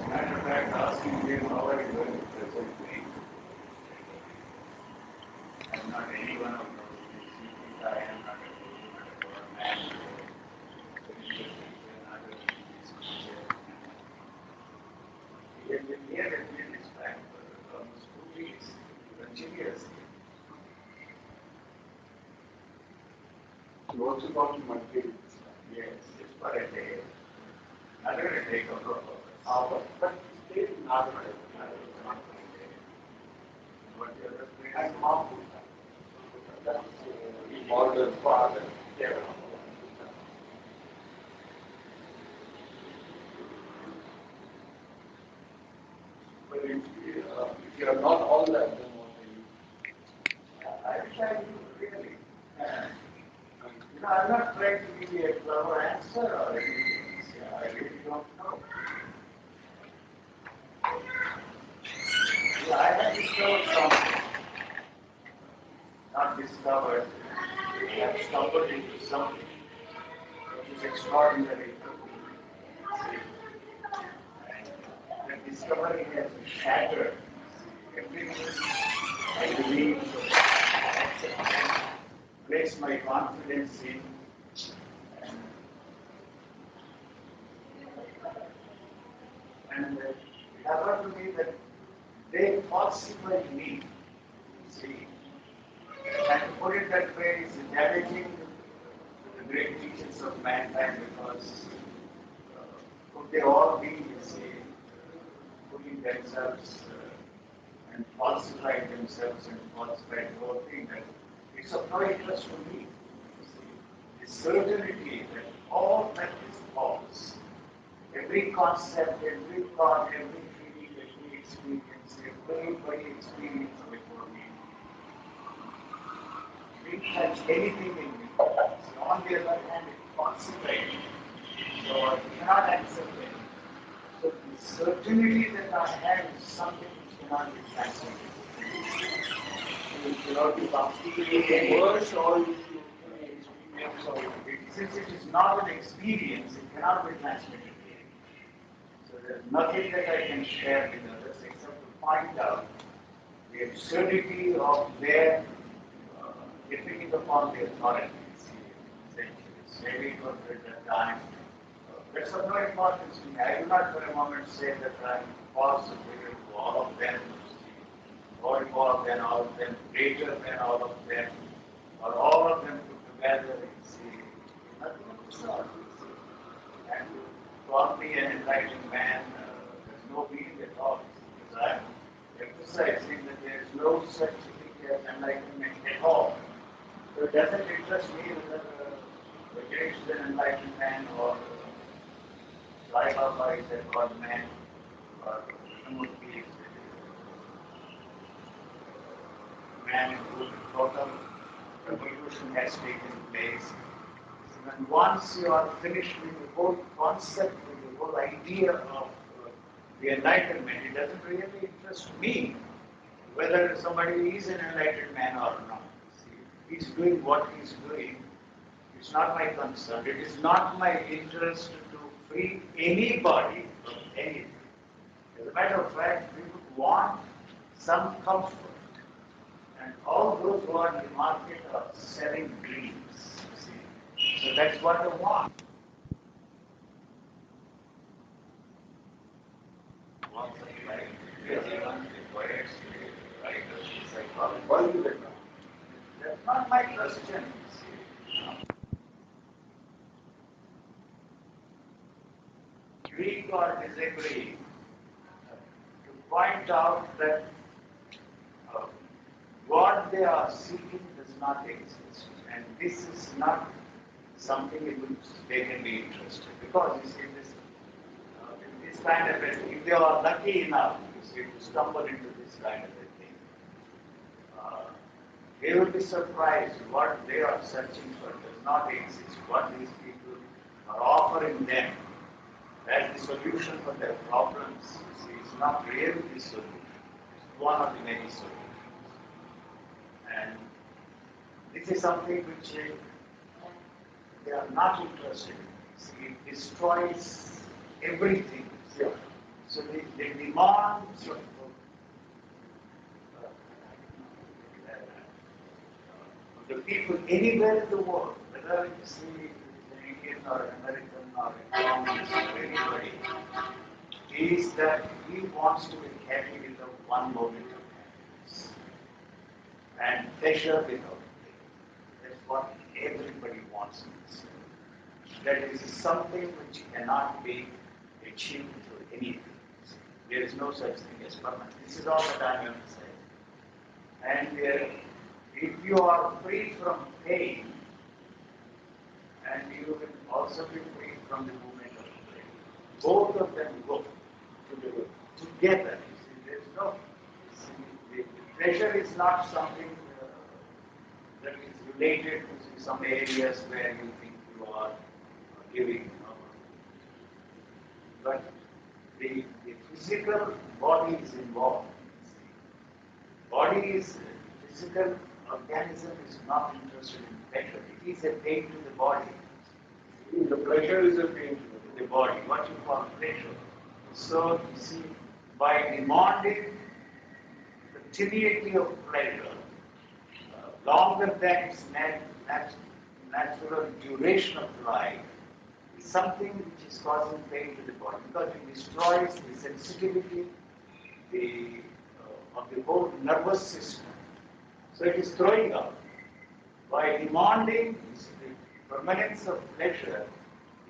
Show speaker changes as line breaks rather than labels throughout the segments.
matter of fact, asking him how are you going to present me, I'm not any one of those things. You think I am not a guru, not a God man, spiritual teacher, not a religious teacher. He has been here at me this time for almost 2 weeks, continuously.
You also got to meditate.
Yes, just for a day. Not even a day, couple of hours.
But stay not for a
Not for a day. What the other place?
and half the time. That's order, father, yeah. But if you are not all that, then what are you?
I wish I knew really. I'm not trying to give you a clever answer or anything. I really don't know. I have discovered something. Not discovered. I have stumbled into something which is extraordinary to me. And the discovery has shattered everything I believe, place my confidence in. And it happened to me that they falsified me. See, and to put it that way is damaging the great teachings of mankind because could they all be, you see, putting themselves and falsifying themselves and falsifying the whole thing. That it's of no interest to me. The certainty that all that is false. Every concept, every thought, every feeling, every experience, everybody experience before me. It has anything in me. So on the other hand, it falsifies me. So I cannot accept it. So the certainty that I have is something which cannot be transmitted.
You cannot be completely worse or you experience or
Since it is not an experience, it cannot be transmitted. So there is nothing that I can share with others except to point out the absurdity of their depending upon the authorities, essentially. Saving was at that time. That's of no importance to me. I do not for a moment say that I'm far superior to all of them, more involved than all of them, greater than all of them, or all of them put together. Nothing of the sort. And to call me an enlightened man, there's no meaning at all. Because I'm emphasizing that there is no such thing as enlightenment at all. So it doesn't interest me whether Ganesh is an enlightened man or Sai Baba is a God man or Krishnamurti is a man in whom total revolution has taken place. And once you are finished with the whole concept, with the whole idea of the enlightenment, it doesn't really interest me whether somebody is an enlightened man or not. See, he's doing what he's doing. It's not my concern. It is not my interest to free anybody from anything. As a matter of fact, we would want some comfort. And all those who are in the market are selling dreams. See? So that's what I want.
why do that?
That's not my question. Agree or disagree, to point out that what they are seeking does not exist. And this is not something in which they can be interested. Because you see, this kind of a thing, if they are lucky enough, you see, to stumble into this kind of a thing, they will be surprised what they are searching for does not exist. What these people are offering them as the solution for their problems, you see, is not really the solution. It's one of the many solutions. And this is something which they are not interested in. See, it destroys everything. So the demands of the people anywhere in the world, whether it's an Indian or an American or a communist or anybody, is that he wants to be happy without one moment of happiness and pleasure without pain. That's what everybody wants in this world. That is something which cannot be achieved through anything. There is no such thing as permanent. This is all that I am emphasizing. And if you are free from pain, and you will also be free from the movement of pain. Both of them go together. You see, there is no. The pleasure is not something that is related to some areas where you think you are living. But the physical body is involved. Body is physical organism is not interested in pleasure. It is a pain to the body.
The pleasure is a pain
to the body, what you call pleasure. So you see, by demanding continuity of pleasure, longer than its natural duration of life, is something which is causing pain to the body because it destroys the sensitivity of the whole nervous system. So it is throwing out. By demanding the permanence of pleasure,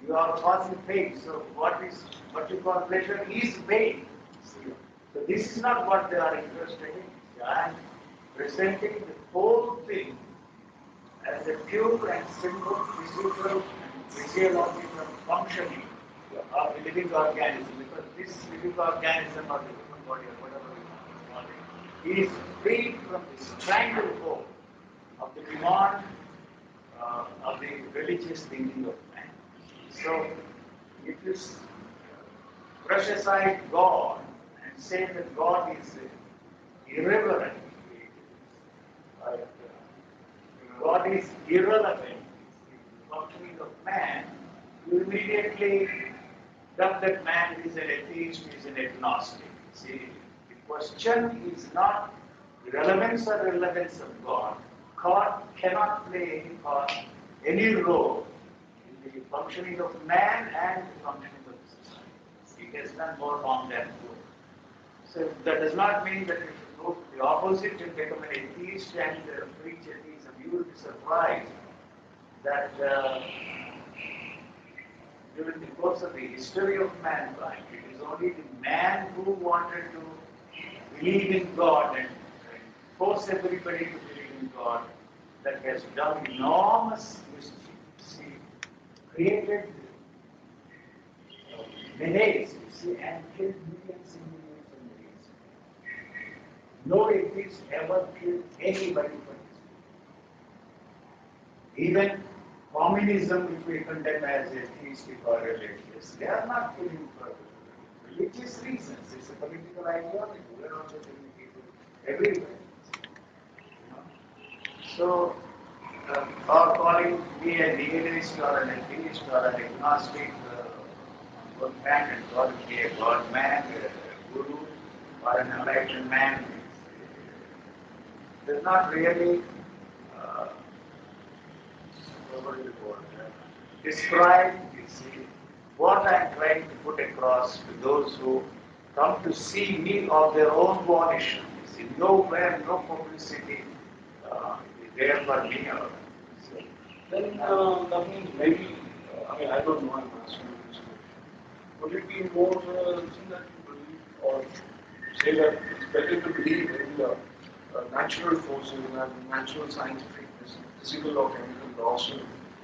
you are causing pain. So what you call pleasure is pain. So this is not what they are interested in. I am presenting the whole thing as a pure and simple physical and physiological functioning of the living organism. Because this living organism or the human body or whatever you want to call it, is free from the stranglehold of the demand of the religious thinking of man. So, if you brush aside God and say that God is irreverent, God is irrelevant, the functioning of man, you immediately dump that man is an atheist, is an agnostic. See, the question is not the relevance or irrelevance of God. God cannot play any role in the functioning of man and the functioning of society. He has done more harm than good. So that does not mean that we should go to the opposite and become an atheist and preach atheism. You will be surprised that during the course of the history of mankind, it is only the man who wanted to believe in God and force everybody to believe in God that has done enormous mischief. See, created menace, you see, and killed millions and millions and millions. No atheist ever killed anybody for his belief. Even communism, which we condemn as atheistic or religious, they are not killing for religious reasons. It's a political ideology. We are also killing people everywhere. So, or calling me a nihilist or an atheist or an agnostic one man and calling me a God man, a guru, or an enlightened man does not really describe what I am trying to put across to those who come to see me of their own volition. See, nowhere, no publicity is there for me.
Then that means maybe, I don't know, I'm asking you this question. Would it be more thing that you believe or say that it's better to believe in the natural forces and natural scientific, physical or chemical laws?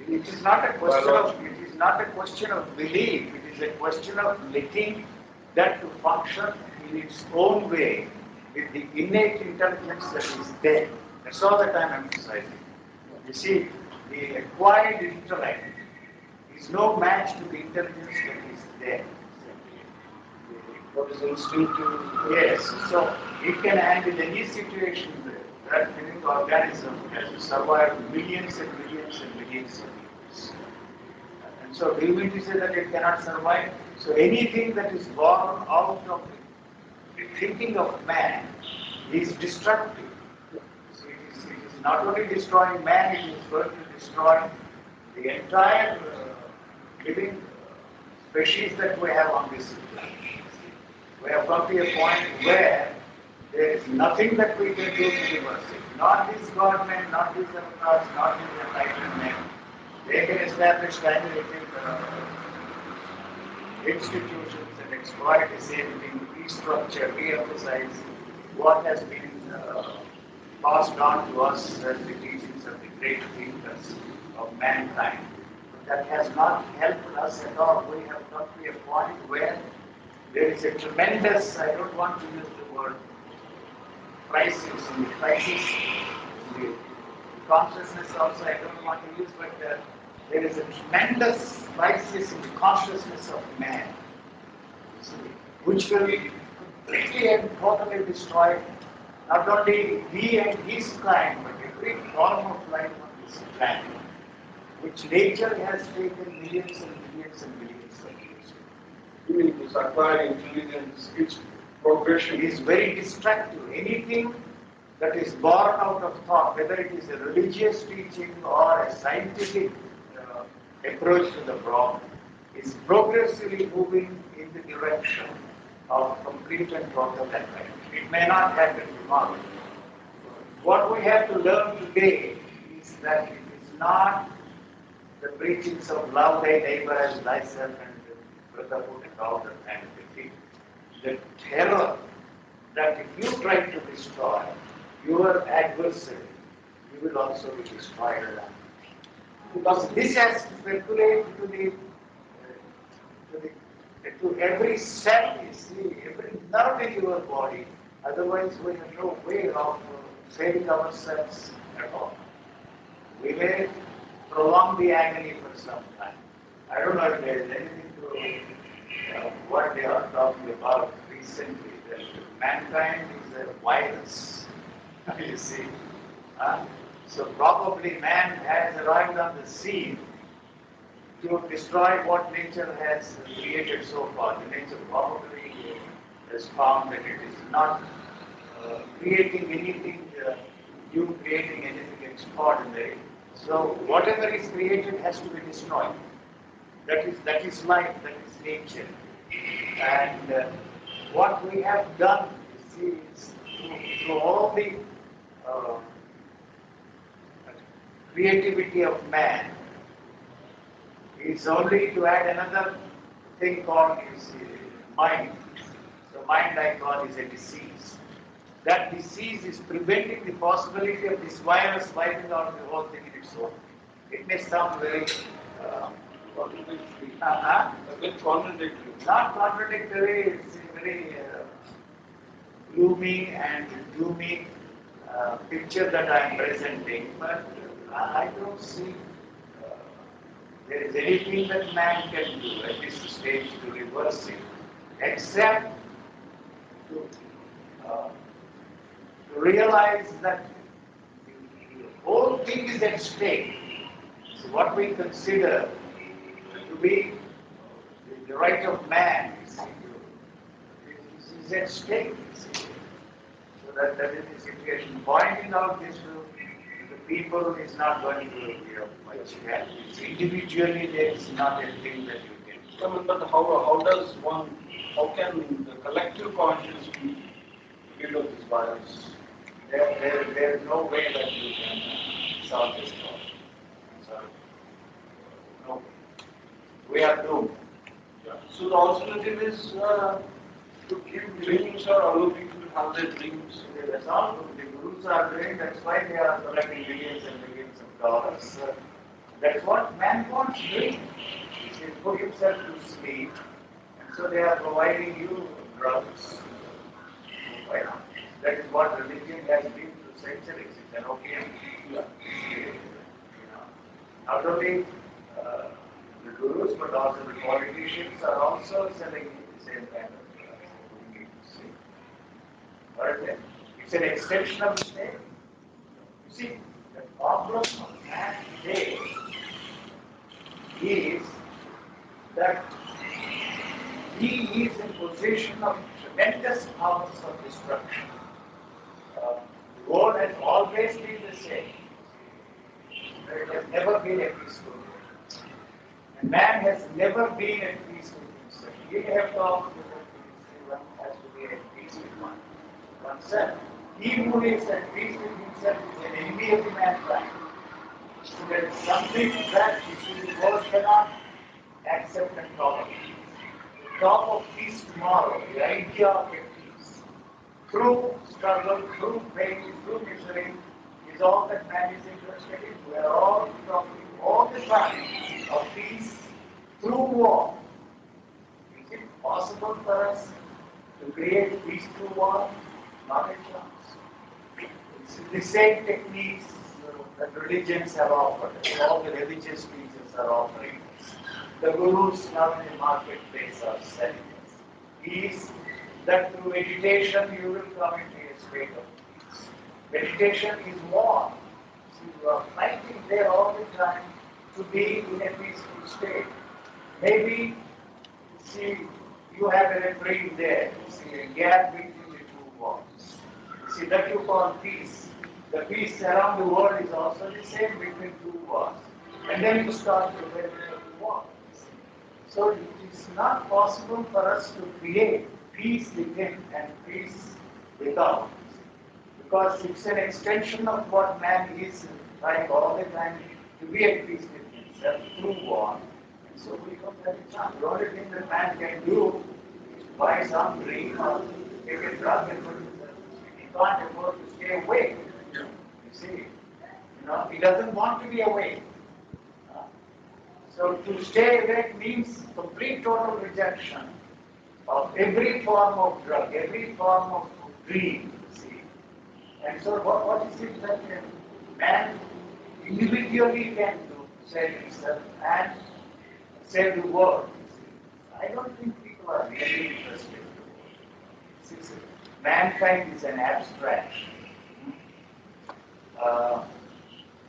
It is not a question of belief. It is a question of letting that to function in its own way with the innate intelligence that is there. That's all that I am emphasizing. You see, the acquired intellect is no match to the intelligence that is there.
What is instinctive?
Yes, so it can handle any situation that living organism has survived millions and millions and millions of years. And so do you mean to say that it cannot survive? So anything that is born out of the thinking of man is destructive. So it is not only destroying man, it is going to destroy the entire living species that we have on this planet. We have come to a point where there is nothing that we can do to reverse it. Not these government, not these avatars, not these enlightened men. They can establish dynamic institutions and exploit the same thing, restructure, re-emphasize what has been passed on to us as the teachings of the great thinkers of mankind. That has not helped us at all. We have come to a point where there is a tremendous, I don't want to use the word crisis, in the crisis, in the consciousness also I don't want to use, but there is a tremendous crisis in the consciousness of man, which will completely and totally destroy not only he and his kind, but every form of life on this planet, which nature has taken millions and millions and millions of years.
You mean this acquired intelligence, its progression
is very destructive. Anything that is born out of thought, whether it is a religious teaching or a scientific approach to the problem, is progressively moving in the direction of complete and total enlightenment. It may not happen tomorrow. What we have to learn today is that it is not the preachings of love thy neighbor as thyself and brotherhood and all that kind of thing. The terror that if you try to destroy your adversary, you will also be destroyed. Because this has to percolate to every cell, you see, every nerve in your body. Otherwise, we have no way of saving ourselves at all. We may prolong the agony for some time. I don't know if there is anything to what they are talking about recently, that mankind is a virus. You see. So probably man has arrived on the scene to destroy what nature has created so far. The nature probably has found that it is not creating anything new, creating anything extraordinary. So whatever is created has to be destroyed. That is life, that is nature. And what we have done, you see, is through all the creativity of man, is only to add another thing called mind. So mind, I call, is a disease. That disease is preventing the possibility of this virus wiping out the whole thing in its own. It may sound very contradictory. A bit contradictory. Not contradictory, it's a very gloomy and doomy picture that I am presenting, but I don't see there is anything that man can do at this stage to reverse it, except to realize that the whole thing is at stake. So what we consider to be the right of man is at stake. So that is the situation. Pointing out this to the people is not going to be of much help. Individually, there is not a thing that you can do.
But how can the collective conscience be rid of this virus?
There is no way that you can solve this problem. So, no. We are doomed.
Yeah. So the alternative is to give dreams or allow people to have their dreams.
That's all the gurus are doing. That's why they are collecting millions and millions of dollars. That's what man wants to do. He can put himself to sleep, and so they are providing you drugs. Why not? That is what religion has been through centuries. It's an opium.
Yeah.
Not only the gurus, but also the politicians are also selling the same kind of thing. It's an extension of the state. You see, the problem of man today is that he is in possession of tremendous powers of destruction. The world has always been the same. There has never been a peaceful world. And man has never been at peace with himself. We have talked about one has to be at peace with oneself. He who is at peace with himself is an enemy of the mankind. So there is something that the world cannot accept and tolerate. The top of peace tomorrow, the idea of a peace, through struggle, through pain, through misery, is all that man is interested in. We are all talking all the time of peace through war. Is it possible for us to create peace through war? Not a chance. It's the same techniques that religions have offered, all the religious teachers are offering us. The gurus now in the marketplace are selling us. Peace, that through meditation you will come into a state of peace. Meditation is war. See, you are fighting there all the time to be in a peaceful state. Maybe, see, you have a referee there, see, a gap between the two walls. See, that you call peace. The peace around the world is also the same between two walls. And then you start to get the war. So it is not possible for us to create peace within and peace without. Because it's an extension of what man is trying all the time to be at peace with himself through war. And so we don't have a chance. The only thing that man can do is buy some drink or take a drug and put himself. He can't afford to stay awake. You see, he doesn't want to be awake. So to stay awake means complete total rejection of every form of drug, every form of dream. See, and so what is it that man individually can do? Save himself and save the world. I don't think people are really interested in the world. Since mankind is an abstraction.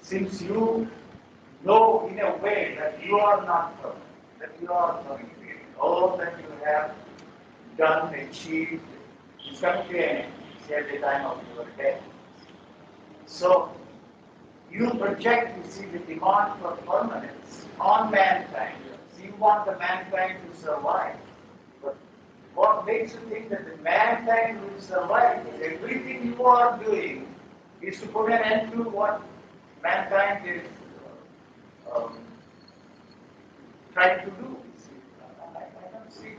Since you know in a way that you are not perfect, that you are not created, all that you have done, achieved, is coming to an end at the time of your death. So you project, you see, the demand for permanence on mankind. So you want the mankind to survive. But what makes you think that the mankind will survive? Because everything you are doing is to put an end to what mankind is trying to do. I don't see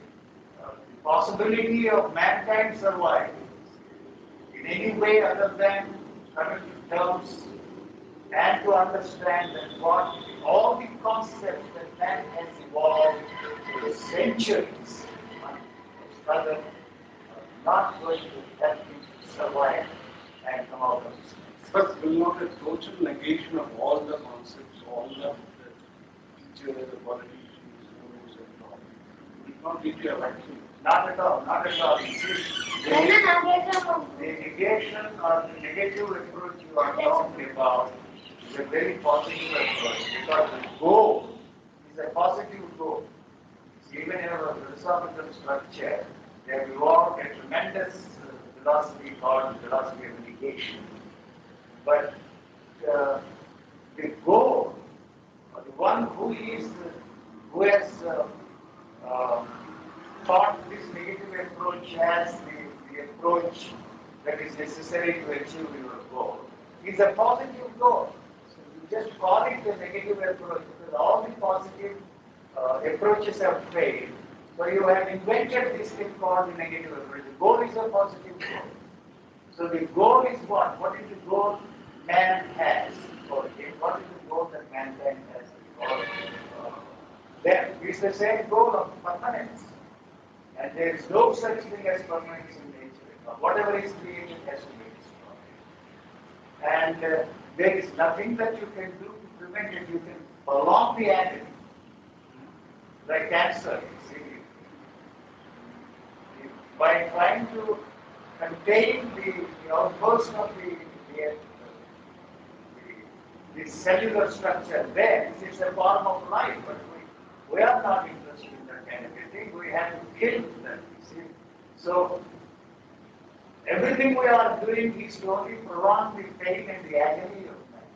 the possibility of mankind surviving in any way other than coming to terms and to understand that what all the concepts that man has evolved for centuries are not going to help him survive and come out of this.
But will not a total negation of all the concepts, all the teachers, the politicians, gurus and all, will not lead to a vacuum?
Not at all, not at all. You see, the negation or the negative approach you are talking about is a very positive approach because the goal is a positive goal. Even in our philosophical structure, they have evolved a tremendous philosophy called philosophy of negation. But the goal, the one who has thought this negative approach as the approach that is necessary to achieve your goal, is a positive goal. So you just call it a negative approach because all the positive approaches have failed. So you have invented this thing called the negative approach. The goal is a positive goal. So the goal is what? What is the goal man has for him? What is the goal that mankind has for them? It's the same goal of permanence. And there is no such thing as permanence in nature. Whatever is created has to be destroyed. And there is nothing that you can do to prevent it. You can prolong the agony. Like cancer, you see. By trying to contain the outburst of the cellular structure there, it's a form of life, but we are not interested in that kind of a thing. We have to kill them. See? So everything we are doing is to only prolong the pain and the agony of man.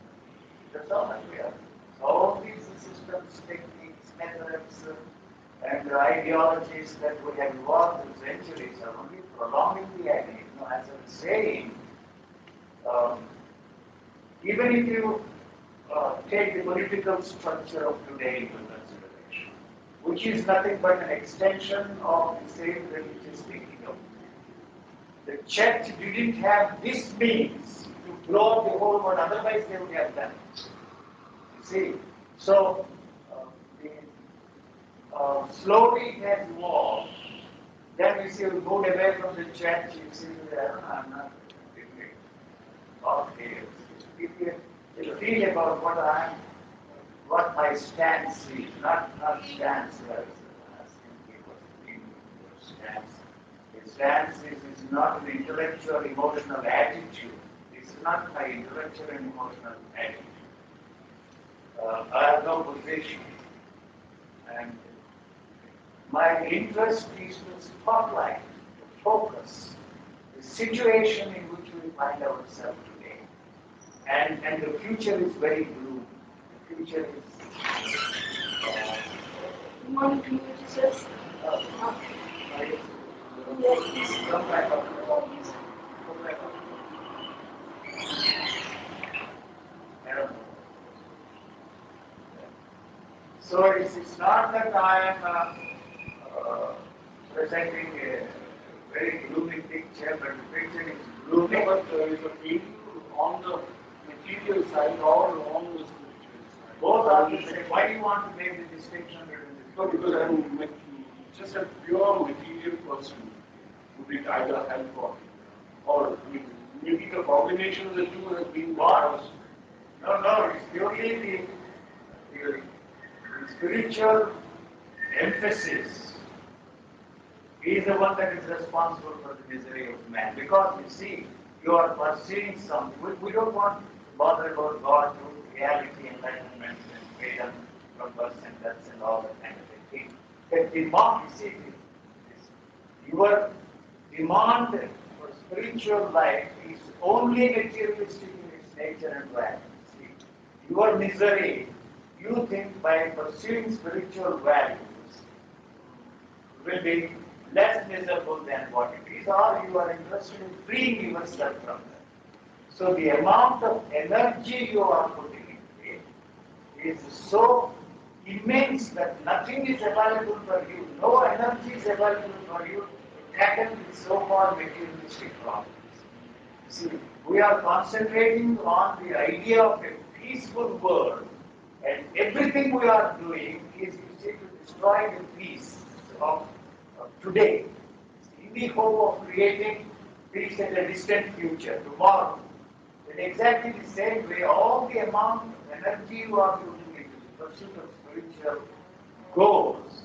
That's all that we are doing. So all these systems, techniques, methods, and ideologies that we have evolved through centuries are only prolonging the agony. You know, as I was saying, um, even if you take the political structure of today into consideration, which is nothing but an extension of the same religious thinking of the church didn't have this means to blow up the whole world, otherwise they would have done it. You see, so slowly it has evolved. Then you see, we moved away from the church. You see, I'm not about here. If you feel about what my stance is, not stance as asking people to think your stance. The stance is not an intellectual, emotional attitude. It's not my intellectual and emotional attitude. I have no position. And my interest is to spotlight, to focus the situation in which we find ourselves today. And the future is very blue. The future is.
You want to just.
Come back up. I don't know. So it's not that I am presenting a very gloomy picture, but the picture is gloomy.
No, but if a view on the material side or on the spiritual side.
Both are the same. Why do you want to make the distinction between the
No, because I'm just a pure material person. Would it either help or maybe the combination of the two has been
what? No, it's purely the spiritual emphasis is the one that is responsible for the misery of man. Because you see, you are pursuing something. We don't want to bother about God, truth, reality, enlightenment, and freedom from births and deaths and all that kind of thing. The demand, you see, your demand for spiritual life is only materialistic in its nature and value. See, your misery, you think by pursuing spiritual values will be less miserable than what it is, or you are interested in freeing yourself from that. So the amount of energy you are putting into it is so immense that nothing is available for you. No energy is available for you to tackle these so-called materialistic problems. See, we are concentrating on the idea of a peaceful world, and everything we are doing is to destroy the peace of today, in the hope of creating peace in a distant future, tomorrow. In exactly the same way, all the amount of energy you are putting into the pursuit of spiritual goals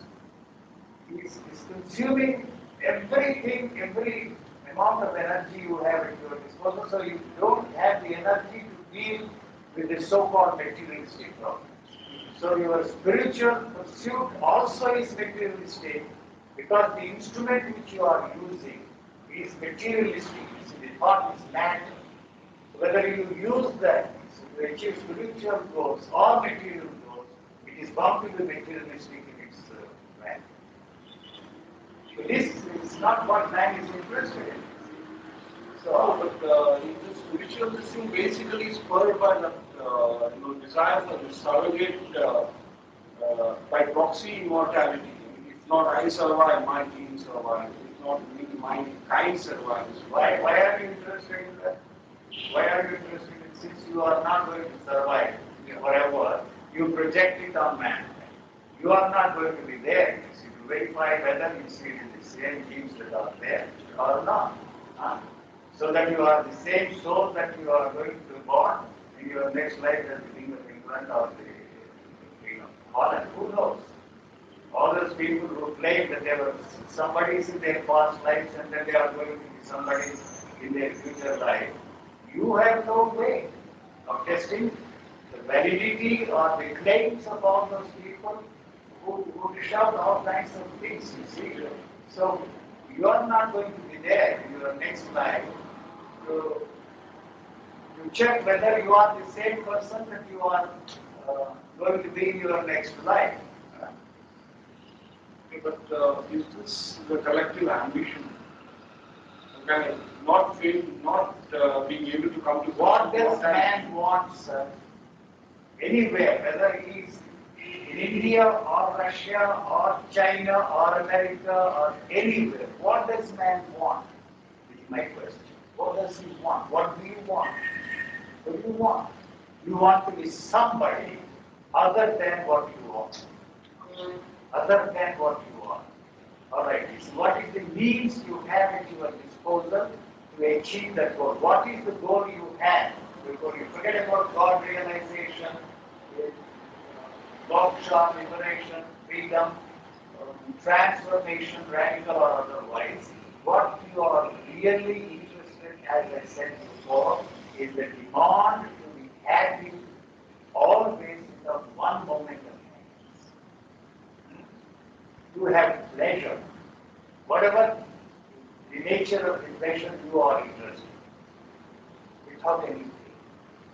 is consuming everything, every amount of energy you have at your disposal, so you don't have the energy to deal with the so-called materialistic problems. So your spiritual pursuit also is materialistic, because the instrument which you are using is materialistic. The thought is matter. Whether you use that to achieve spiritual goals or material goals, it is bound to be materialistic in its value. So this is not what man is interested in. So,
but the spiritual thing basically spurred by the desire for the surrogate by proxy immortality. If not I survive, my king survives. If not me, my kind survives.
Why are you interested in that? Why are you interested in, since you are not going to survive forever, you project it on man. You are not going to be there. You see, to verify whether you see it is the same genes that are there or not. So that you are the same soul that you are going to be born in your next life as the King of England or the King of Holland. Who knows? All those people who claim that they were somebody's in their past lives and then they are going to be somebody in their future life. You have no way of testing the validity or the claims of all those people. who dish out all kinds of things, you see. So you are not going to be there in your next life to, to check whether you are the same person that you are going to be in your next life.
Okay, but is this the collective ambition? Okay, not fail, not being able to come to
What does man want, sir? Anywhere, whether he is in India or Russia or China or America or anywhere, what does man want? Is my question. What does he want? What do you want? What do you want? You want to be somebody other than what you are. Other than what you are. Alright, what is the means you have at your disposal to achieve that goal? What is the goal you have? Before you forget about God realization, moksha, liberation, freedom, transformation, radical or otherwise. What you are really interested, as I said before, is the demand to be happy always in the one moment of happiness. To have pleasure, whatever the nature of the pleasure you are interested in, without anything.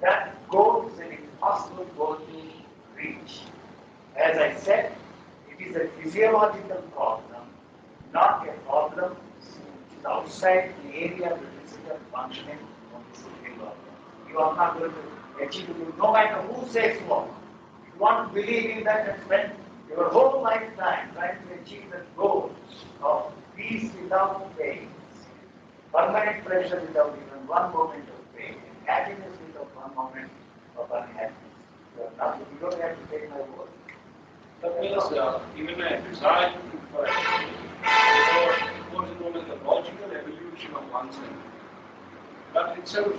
That goal is an impossible goal to reach. As I said, it is a physiological problem, not a problem which is outside the area of the physical functioning of the physical organ. You are not going to achieve it, no matter who says what. If you want to believe in that and spend your whole lifetime trying to achieve the goal of peace without pain, permanent pleasure without even one moment of pain, and happiness without one moment of unhappiness. You don't have to take my word.
That means even a desire for action, it was known as the logical evolution of oneself. That itself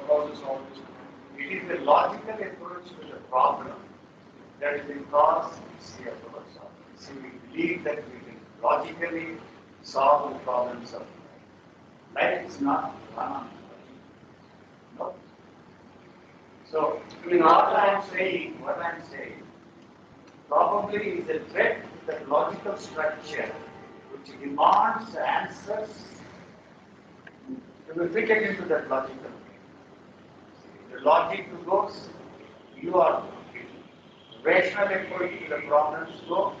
causes all this.
It is the logical approach to the problem that is the cause of philosophy. See, we believe that we can logically solve the problems of life. Life is not run on logic. No. So, what I am saying, probably is a threat to the logical structure which demands answers to be fitted into that logical way. The logic goes, you are rational approach to the problems go,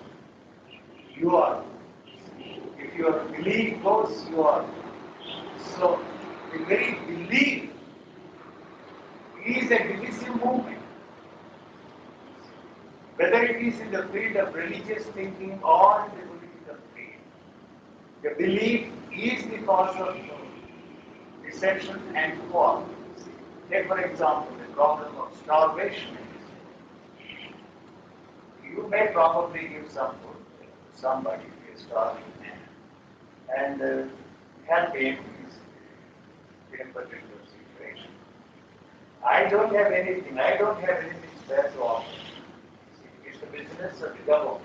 you are. If your belief goes, you are. So the very belief is a divisive movement. Whether it is in the field of religious thinking or in the political field, the belief is the cause of deception and quarrel. Take for example the problem of starvation. You may probably give some food to somebody who is starving man and help him in a particular situation. I don't have anything spare to offer. It's the business of the government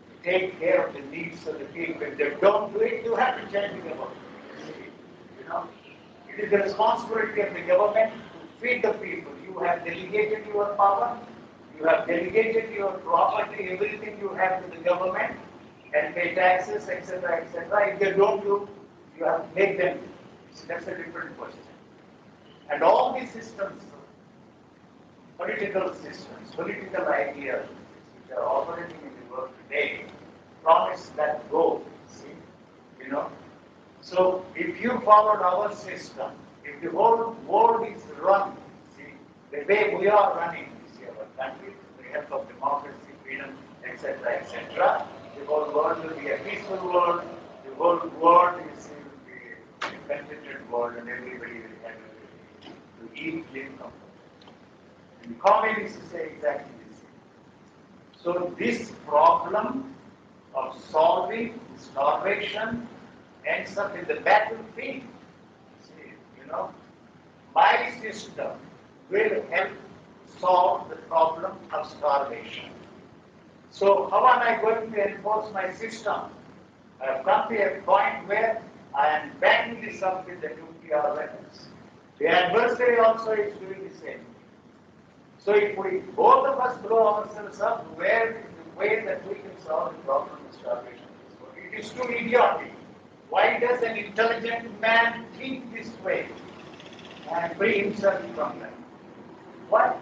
to take care of the needs of the people. If they don't do it, you have to change the government. You know, it is the responsibility of the government to feed the people. You have delegated your power, you have delegated your property, everything you have to the government, and pay taxes, etc., etc. If they don't do, you have to make them do. That's a different question. And all these systems, political systems, political ideas which are operating in the world today, promise that goal. See, you know. So if you followed our system, if the whole world is run, see, the way we are running, see, our country, with the help of democracy, freedom, etc., etc., the whole world will be a peaceful world. The whole world is will be a contented world, and everybody will have to eat, live, comfort. And the communists say exactly the same. So this problem of solving starvation ends up in the battlefield. See, you know, my system will help solve the problem of starvation. So how am I going to enforce my system? I have come to a point where I am backing this up with the nuclear weapons. The adversary also is doing the same. So if we both of us blow ourselves up, where is the way that we can solve the problem of starvation in this world. It is too idiotic. Why does an intelligent man think this way and free himself from that? What?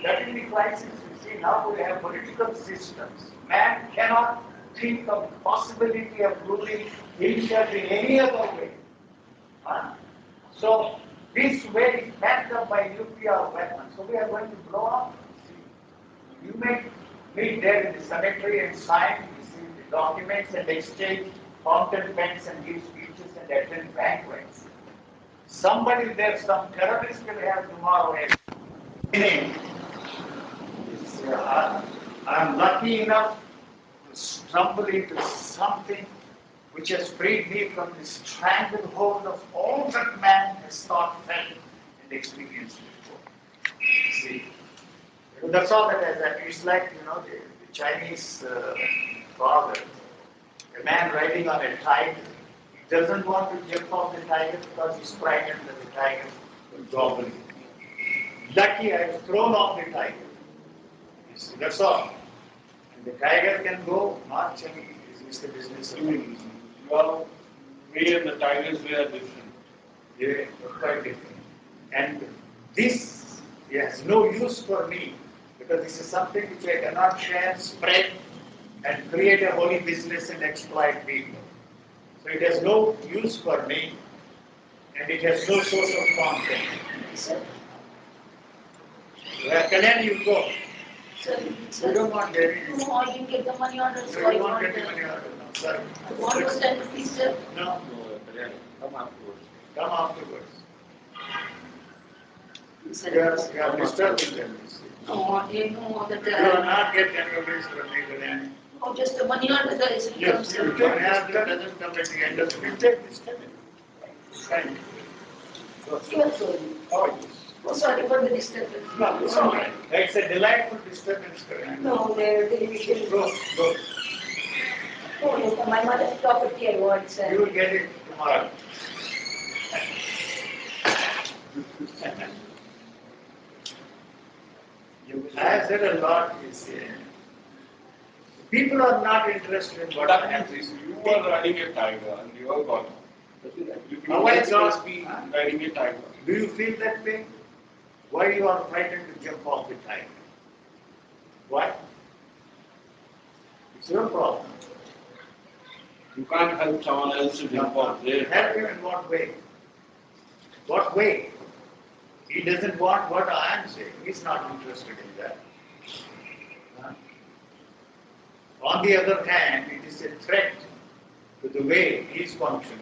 That is the crisis. You see, now we have political systems. Man cannot think of the possibility of ruling himself in any other way. So this way is backed up by nuclear weapons. So we are going to blow up. You may meet there in the cemetery and sign, receive the documents and exchange fountain pens and give speeches and attend banquets. Somebody there, some terrorist will have tomorrow a name. I'm lucky enough to stumble into something which has freed me from the stranglehold of all that man has thought, felt, and experienced before. See, that's all that has happened. It's like, the Chinese proverb. A man riding on a tiger. He doesn't want to jump off the tiger because he's frightened that the tiger will gobble him. Lucky I was thrown off the tiger. You see, that's all. And the tiger can go march and it's the business of the
Your way and the tigers way are different.
They're quite different. And this has no use for me because this is something which I cannot share, spread, and create a holy business and exploit people. So it has no use for me and it has no source of content. Where can you go?
Sir,
We don't want any.
no, I didn't get the money order,
We
so I
don't want
want
any money order. No, sorry.
I want to send the fees, sir.
No,
Come afterwards.
come afterwards.
Sir,
You are disturbing them. You see.
no, they know that
You will not get any release from me today.
oh, just the money order that is
Yes, you don't have that doesn't come at the end of the day. Take this time. Fine.
Sure, sorry.
Oh, yes.
Oh, sorry for the disturbance.
No, it's all right. It's a delightful disturbance.
No, they will
Go, go.
Oh, yes, my mother's property I want, sir.
You will get it tomorrow. I have said a lot. People are not interested in what I have to say.
You are riding a tiger and you are God. You
How I
can
got-
be riding a tiger.
Do you feel that way? Why you are frightened to jump off the tiger? Why? It's your problem.
You can't help someone else to jump off there.
Help him in what way? What way? He doesn't want what I am saying. He's not interested in that. Huh? On the other hand, it is a threat to the way he is functioning.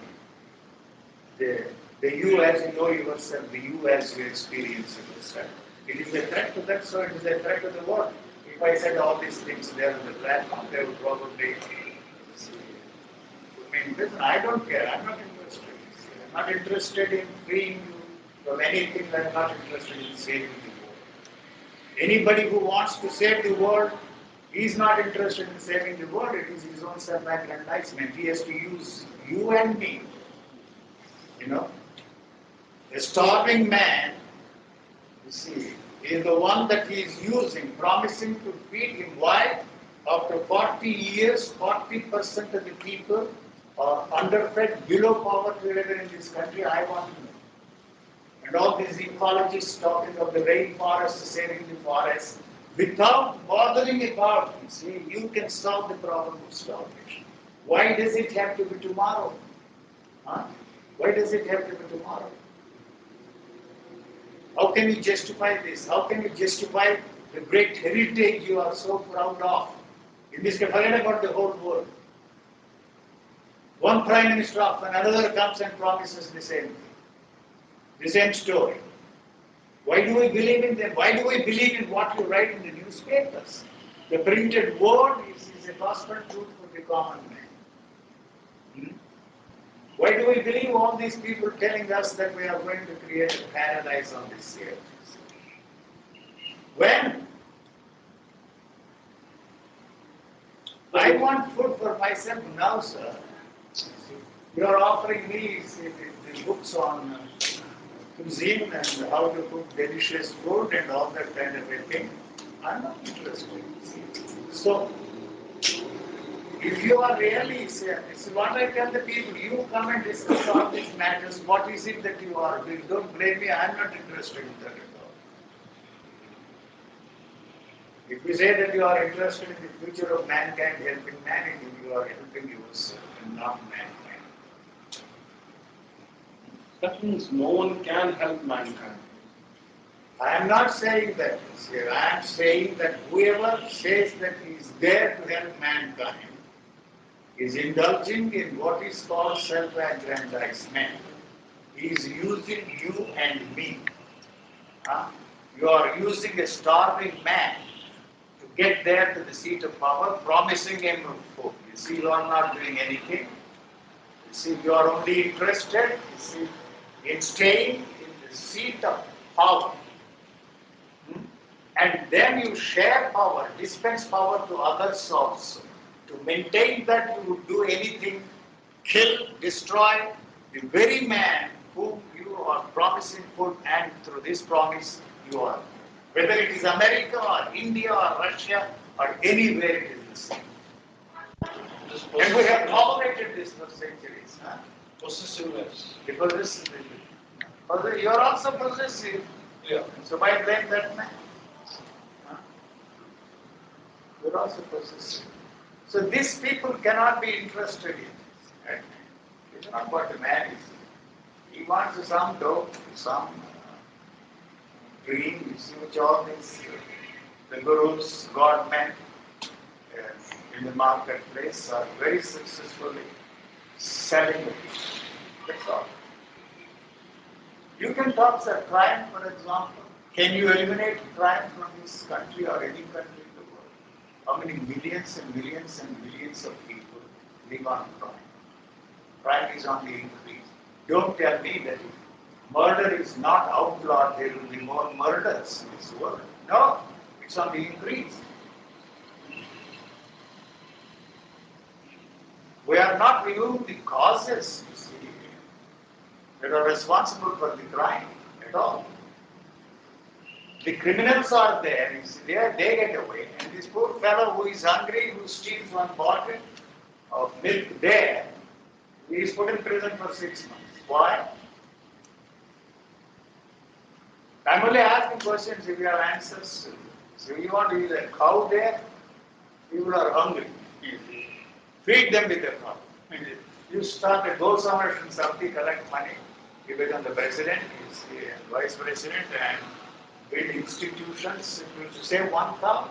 The you as you know yourself, the you as you experience yourself. It is a threat to that, so it is a threat to the world. If I said all these things there on the platform, they would probably listen, I don't care. I'm not interested. I'm not interested in freeing you from anything. I'm not interested in saving the world. Anybody who wants to save the world, he's not interested in saving the world. It is his own self-aggrandizement. He has to use you and me. A starving man, you see, is the one that he is using, promising to feed him. Why? After 40 years, 40% of the people are underfed, below poverty level in this country. I want to know. And all these ecologists talking of the rainforest, saving the forest, without bothering about, you can solve the problem of starvation. Why does it have to be tomorrow? Huh? Why does it have to be tomorrow? How can you justify this? How can you justify the great heritage you are so proud of? In this case, forget about the whole world. One prime minister after another comes and promises the same thing, the same story. Why do we believe in them? Why do we believe in what you write in the newspapers? The printed word is a gospel truth for the common man. Why do we believe all these people telling us that we are going to create a paradise on this earth? When? I want food for myself now, sir. You are offering me the books on cuisine and how to cook delicious food and all that kind of a thing. I'm not interested. So, if you are really, this is what I tell the people, you come and discuss all these matters, what is it that you are doing? Don't blame me, I'm not interested in that at all. If you say that you are interested in the future of mankind, helping mankind, you are helping yourself and not mankind.
That means no one can help mankind.
I am not saying that here. I am saying that whoever says that he is there to help mankind is indulging in what is called self-aggrandizement. He is using you and me. You are using a starving man to get there to the seat of power, promising him food. You see, you are not doing anything. You see, you are only interested, you see, in staying in the seat of power. And then you share power, dispense power to others also. To maintain that, you would do anything, kill, destroy the very man whom you are promising food, and through this promise you are. Whether it is America or India or Russia or anywhere, it is the same. And we have tolerated this for centuries.
Possessiveness.
Because you are also possessive.
Yeah.
So why blame that man? You are also possessive. So these people cannot be interested in this. It's not what the man is. He wants some dough, some dream, you see, which all these the gurus, God men in the marketplace are very successfully selling it. That's all. You can talk about crime, for example. Can you eliminate crime from this country or any country in the world? How many millions and millions and millions of people live on crime? Crime is on the increase. Don't tell me that if murder is not outlawed, there will be more murders in this world. No, it's on the increase. We are not removing the causes, you see, that are responsible for the crime at all. The criminals are there, you see, they get away. And this poor fellow who is hungry, who steals one bottle of milk there, he is put in prison for 6 months. Why? I'm only asking questions if you have answers. So you want to use a cow there? People are hungry. Feed them with a cow. You start a go somewhere from Saudi, collect money. You become the president, you see, vice president, and build institutions. You save one cow.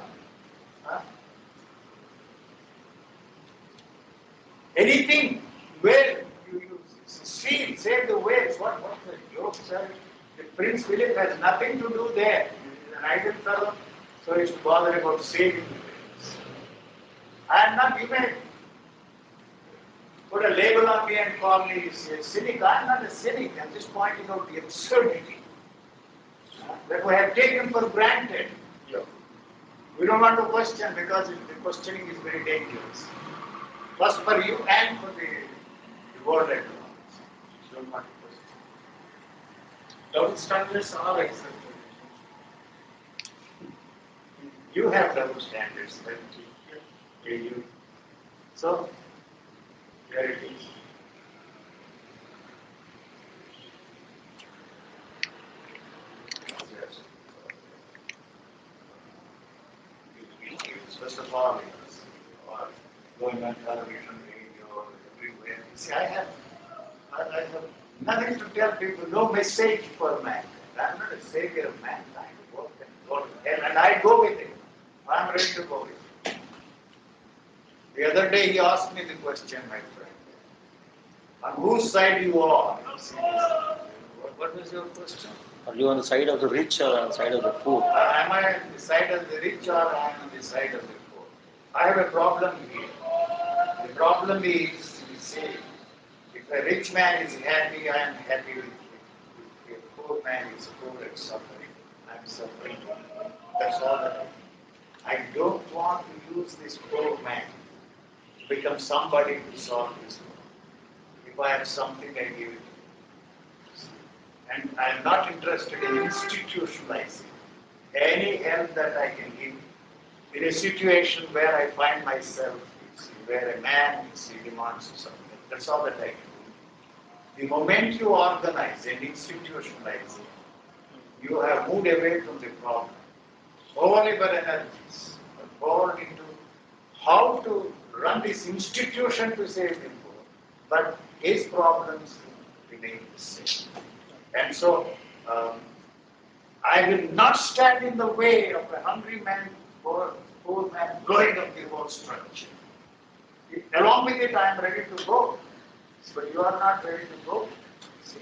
Anything, where you see, save the whales. What the joke, sir? The Prince Philip has nothing to do there. He is an idle fellow, so he should bother about saving the whales. I am not, you may put a label on me and call me a cynic. I am not a cynic. I am just pointing out the absurdity that we have taken for granted. We don't want to question because the questioning is very dangerous. First for you and for the world at large. You don't want to question.
Double standards are accepted.
You have double standards, right? You. So, there it is. First of all, going on television, radio, everywhere. See, I have nothing to tell people, no message for mankind. I'm not a savior of mankind. Go to hell, and I go with it. I'm ready to go with it. The other day he asked me the question, my friend, on whose side you are? What was your question?
Are you on the side of the rich or on the side of the poor?
Am I on the side of the rich or am I on the side of the poor? I have a problem here. The problem is, you see, if a rich man is happy, I am happy with it. If a poor man is poor and suffering, I am suffering. That's all that I don't want to use this poor man to become somebody to solve this problem. If I have something, I give it to you. And I am not interested in institutionalizing. any help that I can give in a situation where I find myself, where a man demands something. That's all that I can do. The moment you organize and institutionalize it, you have moved away from the problem. Overlabor energies are poured into how to run this institution to save him, but his problems remain the same. And so, I will not stand in the way of a hungry man or poor man going up the whole structure. Along with it, I am ready to go, but you are not ready to go. See?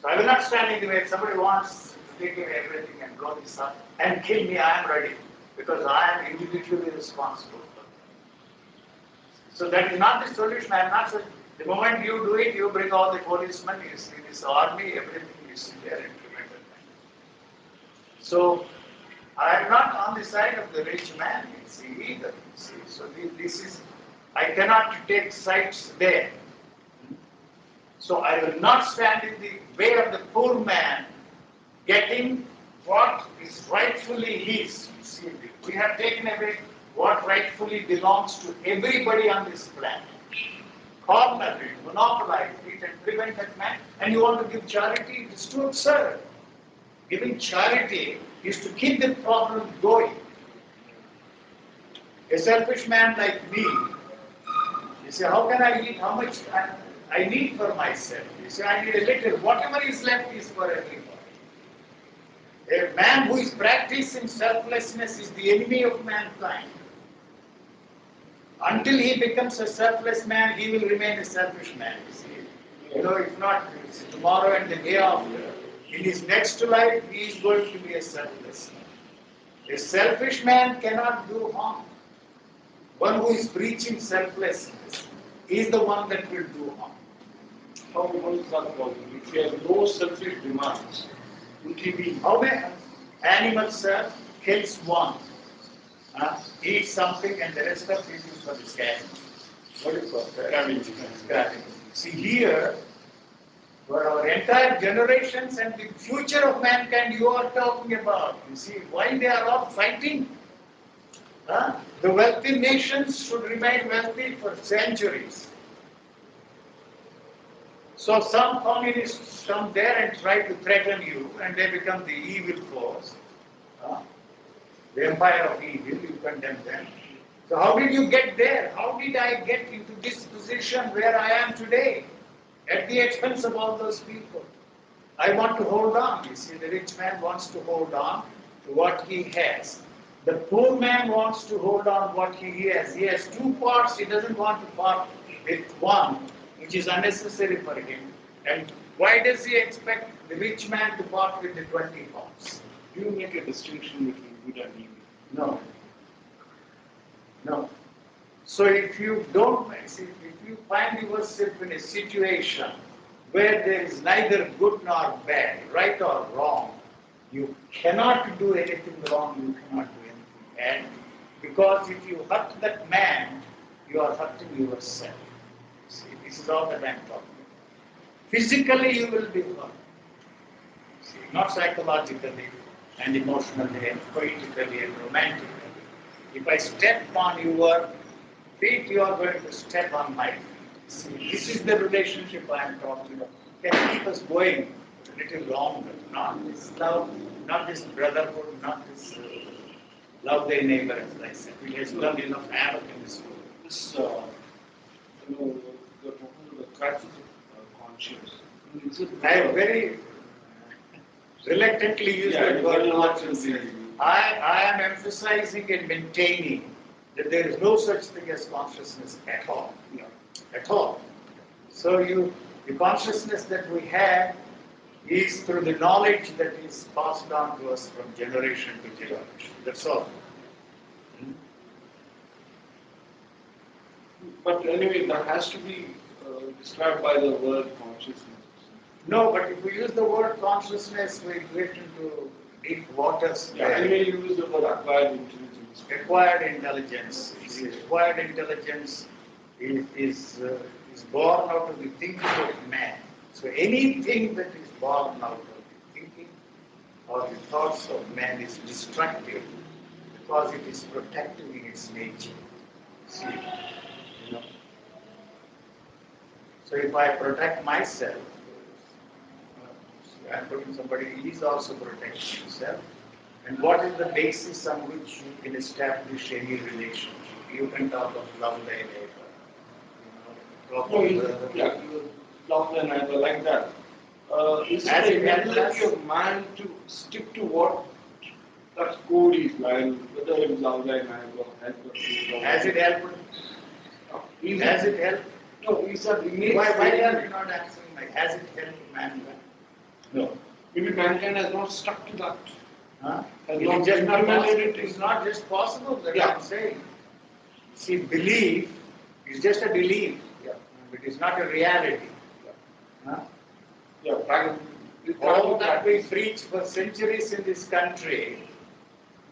So I will not stand in the way. If somebody wants to take away everything and blow this up and kill me, I am ready, because I am individually responsible for it. So that is not the solution. I am not saying the moment you do it, you bring all the policemen, you see this army, everything you see there implemented. So I am not on the side of the rich man, you see, either. You see. So this is, I cannot take sides there. So I will not stand in the way of the poor man getting what is rightfully his. You see, we have taken away what rightfully belongs to everybody on this planet. Corner it, monopolize it, and prevent that man. And you want to give charity? It is too absurd. Giving charity is to keep the problem going. A selfish man like me, you say, how can I eat? How much I need for myself? You say, I need a little. Whatever is left is for everybody. A man who is practicing selflessness is the enemy of mankind. Until he becomes a selfless man, he will remain a selfish man. You see, if not tomorrow and the day after, in his next life, he is going to be a selfless man. A selfish man cannot do harm. One who is preaching selflessness is the one that will do harm.
How is that possible? If he has no selfish demands, would he be?
How many animals kills one, eats something, and the rest of it is for the scavenging. What is called scavenging? See here, for our entire generations and the future of mankind, you are talking about. You see why they are all fighting. The wealthy nations should remain wealthy for centuries. So some communists come there and try to threaten you, and they become the evil force. The empire of evil, you condemn them. So how did you get there? How did I get into this position where I am today? At the expense of all those people. I want to hold on. You see, the rich man wants to hold on to what he has. The poor man wants to hold on what he has. He has two parts. He doesn't want to part with one, which is unnecessary for him. And why does he expect the rich man to part with the 20 parts?
Do you make a distinction between good and evil?
No. No. So if you don't, if you find yourself in a situation where there is neither good nor bad, right or wrong, you cannot do anything wrong, you cannot do anything bad, because if you hurt that man, you are hurting yourself. See, this is all that I am talking about. Physically you will be hurt, see, not psychologically and emotionally and poetically and romantically. If I step on your feet, you are going to step on my feet. See, this is the relationship I am talking about. Can keep us going a little longer, not this love, not this brotherhood, not this love thy neighbor, as I said. We have done enough havoc in this world.
This, the crisis of conscience. Is it
I very reluctantly use the word conscience. I am emphasizing and maintaining that there is no such thing as consciousness at all. At all. So the consciousness that we have is through the knowledge that is passed on to us from generation to generation. That's all.
But anyway, that has to be described by the word consciousness.
No, but if we use the word consciousness, we get into deep waters.
Yeah, anyway, you use the word acquired intelligence.
Acquired intelligence. Acquired intelligence is born out of the thinking of man. So anything that is born out of the thinking or the thoughts of man is destructive because it is protective in its nature. See, you know. So if I protect myself, I'm putting somebody, he is also protecting himself. And what is the basis on which you can establish any relationship? You can talk of love thy neighbor. Talk
No,
of
you love the neighbor like that. Is
As
it
it
the
helps
ability
us-
of man to stick to what that code is like, whether it is love thy neighbor, help the poor,
Has it helped?
Is
Has
it,
it helped?
no, is that innate
Why
feeling?
are you not answering my, has it helped mankind?
No. Maybe mankind has not stuck to that.
Huh?
Has
It
not
is just not
implemented
possible.
it.
It's not just possible that
Yeah.
I'm saying. See, belief is just a belief.
Yeah.
It is not a reality. Huh?
Yeah,
All that we preach for centuries in this country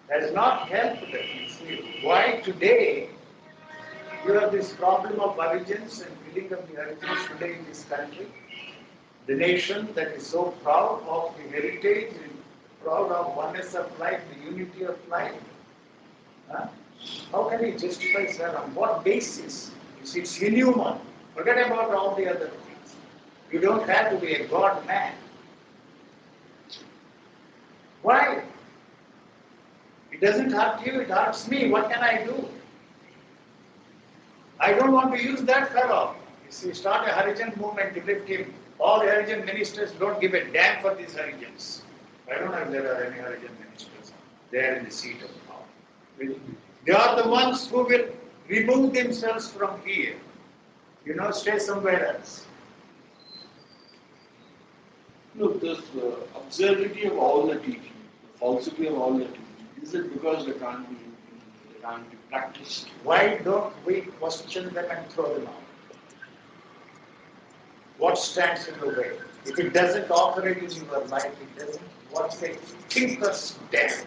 has not helped them. You see, why today you have this problem of origins and killing of the origins today in this country? The nation that is so proud of the heritage and proud of oneness of life, the unity of life. Huh? How can we justify, sir? On what basis? It's inhuman. Forget about all the other things. You don't have to be a God man. Why? It doesn't hurt you, it hurts me. What can I do? I don't want to use that fellow. You see, start a Harijan movement to lift him. All the Harijan ministers don't give a damn for these Harijans. I don't know if there are any Harijan ministers. They are in the seat of power. They are the ones who will remove themselves from here. You know, stay somewhere else.
Look, this absurdity of all the teaching, the falsity of all the teaching, is it because they can't be practiced?
Why don't we question them and throw them out? What stands in the way? If it doesn't operate in your life, it doesn't. What they think us dead.